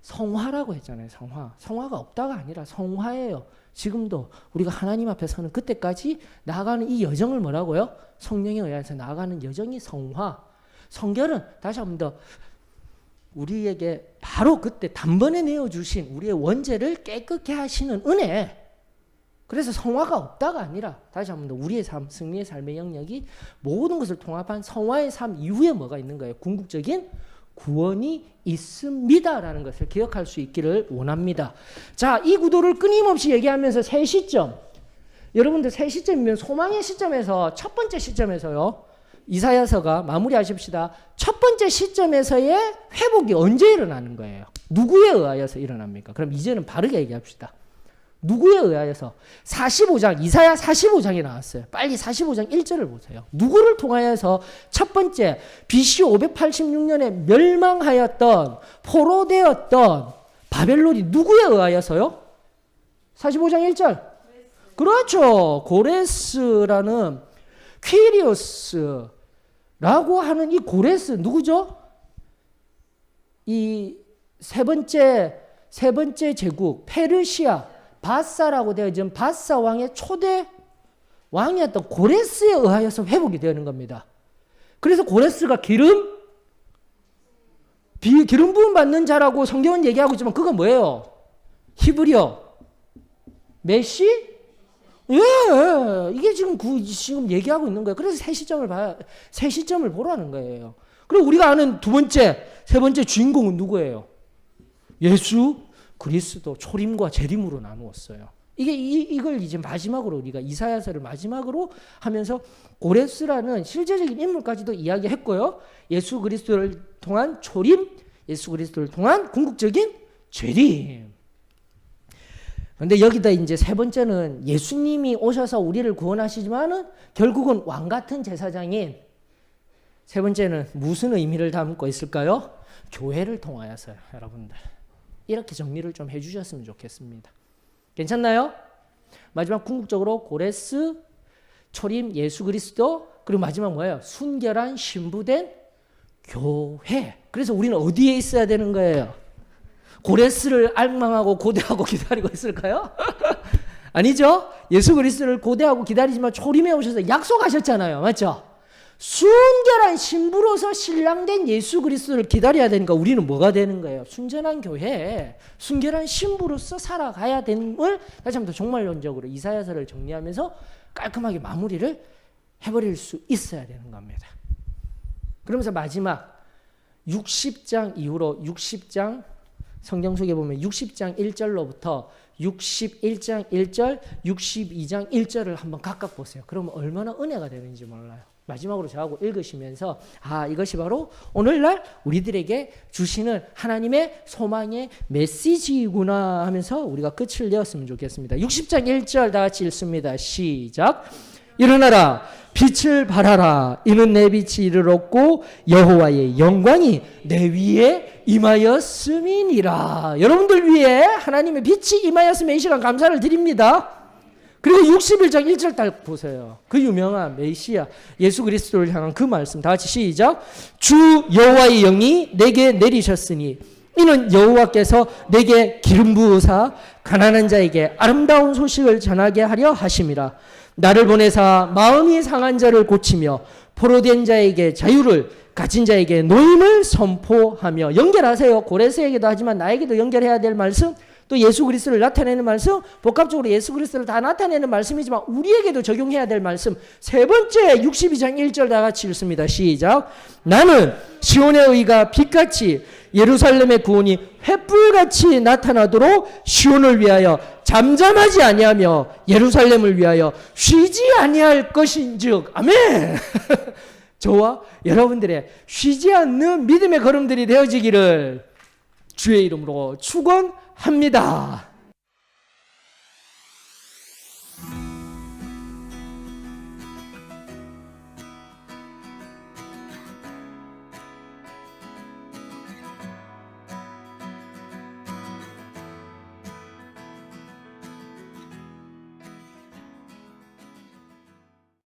성화라고 했잖아요. 성화. 성화가 없다가 아니라 성화예요. 지금도 우리가 하나님 앞에 서는 그때까지 나아가는 이 여정을 뭐라고요? 성령에 의해서 나아가는 여정이 성화. 성결은 다시 한 번 더 우리에게 바로 그때 단번에 내어주신 우리의 원죄를 깨끗게 하시는 은혜. 그래서 성화가 없다가 아니라 다시 한 번 더 우리의 삶, 승리의 삶의 영역이 모든 것을 통합한 성화의 삶 이후에 뭐가 있는 거예요? 궁극적인 구원이 있습니다라는 것을 기억할 수 있기를 원합니다. 자, 이 구도를 끊임없이 얘기하면서 세 시점. 여러분들 세 시점이면 소망의 시점에서 첫 번째 시점에서요. 이사야서가 마무리하십시다. 첫 번째 시점에서의 회복이 언제 일어나는 거예요? 누구에 의하여서 일어납니까? 그럼 이제는 바르게 얘기합시다. 누구에 의하여서? 45장, 이사야 45장이 나왔어요. 빨리 45장 1절을 보세요. 누구를 통하여서 첫 번째 BC 586년에 멸망하였던 포로되었던 바벨론이 누구에 의하여서요? 45장 1절. 그렇죠. 고레스라는 퀴리오스라고 하는 이 고레스 누구죠? 이 세 번째 제국 페르시아 바사라고 되어진 바사 왕의 초대 왕이었던 고레스에 의하여서 회복이 되는 겁니다. 그래서 고레스가 기름 부음 받는 자라고 성경은 얘기하고 있지만 그건 뭐예요? 히브리어 메시? 예, 이게 지금 얘기하고 있는 거예요. 그래서 세 시점을 보라는 거예요. 그리고 우리가 아는 세 번째 주인공은 누구예요? 예수 그리스도 초림과 재림으로 나누었어요. 이걸 이제 마지막으로 우리가 이사야서를 마지막으로 하면서 고레스라는 실제적인 인물까지도 이야기했고요. 예수 그리스도를 통한 초림, 예수 그리스도를 통한 궁극적인 재림. 그런데 여기다 이제 세 번째는 예수님이 오셔서 우리를 구원하시지만은 결국은 왕 같은 제사장인 세 번째는 무슨 의미를 담고 있을까요? 교회를 통하여서요, 여러분들. 이렇게 정리를 좀 해주셨으면 좋겠습니다. 괜찮나요? 마지막 궁극적으로 고레스, 초림, 예수 그리스도, 그리고 마지막 뭐예요? 순결한 신부된 교회. 그래서 우리는 어디에 있어야 되는 거예요? 고레스를 알망하고 고대하고 기다리고 있을까요? 아니죠. 예수 그리스도를 고대하고 기다리지만 초림에 오셔서 약속하셨잖아요. 맞죠? 순결한 신부로서 신랑된 예수 그리스도를 기다려야 되니까 우리는 뭐가 되는 거예요? 순전한 교회, 순결한 신부로서 살아가야 되는 걸 다시 한번 더 종말론적으로 이사야서를 정리하면서 깔끔하게 마무리를 해버릴 수 있어야 되는 겁니다. 그러면서 마지막 60장 이후로 60장 성경 속에 보면 60장 1절로부터 61장 1절, 62장 1절을 한번 각각 보세요. 그러면 얼마나 은혜가 되는지 몰라요. 마지막으로 저하고 읽으시면서 이것이 바로 오늘날 우리들에게 주시는 하나님의 소망의 메시지구나 하면서 우리가 끝을 내었으면 좋겠습니다. 60장 1절 다 같이 읽습니다. 시작. 일어나라 빛을 발하라 이는 내 빛이 이르렀고 여호와의 영광이 내 위에 임하였음이니라. 여러분들 위에 하나님의 빛이 임하였음에 이 시간 감사를 드립니다. 그리고 61장 1절 딱 보세요. 그 유명한 메시아 예수 그리스도를 향한 그 말씀 다 같이 시작. 주 여호와의 영이 내게 내리셨으니 이는 여호와께서 내게 기름 부으사 가난한 자에게 아름다운 소식을 전하게 하려 하심이라. 나를 보내사 마음이 상한 자를 고치며 포로된 자에게 자유를 가진 자에게 노임을 선포하며. 연결하세요. 고레스에게도 하지만 나에게도 연결해야 될 말씀, 또 예수 그리스도를 나타내는 말씀, 복합적으로 예수 그리스도를 다 나타내는 말씀이지만 우리에게도 적용해야 될 말씀. 세 번째 62장 1절 다 같이 읽습니다. 시작. 나는 시온의 의가 빛같이 예루살렘의 구원이 횃불같이 나타나도록 시온을 위하여 잠잠하지 아니하며 예루살렘을 위하여 쉬지 아니할 것인즉. 아멘. 저와 여러분들의 쉬지 않는 믿음의 걸음들이 되어지기를 주의 이름으로 축원합니다. 합니다.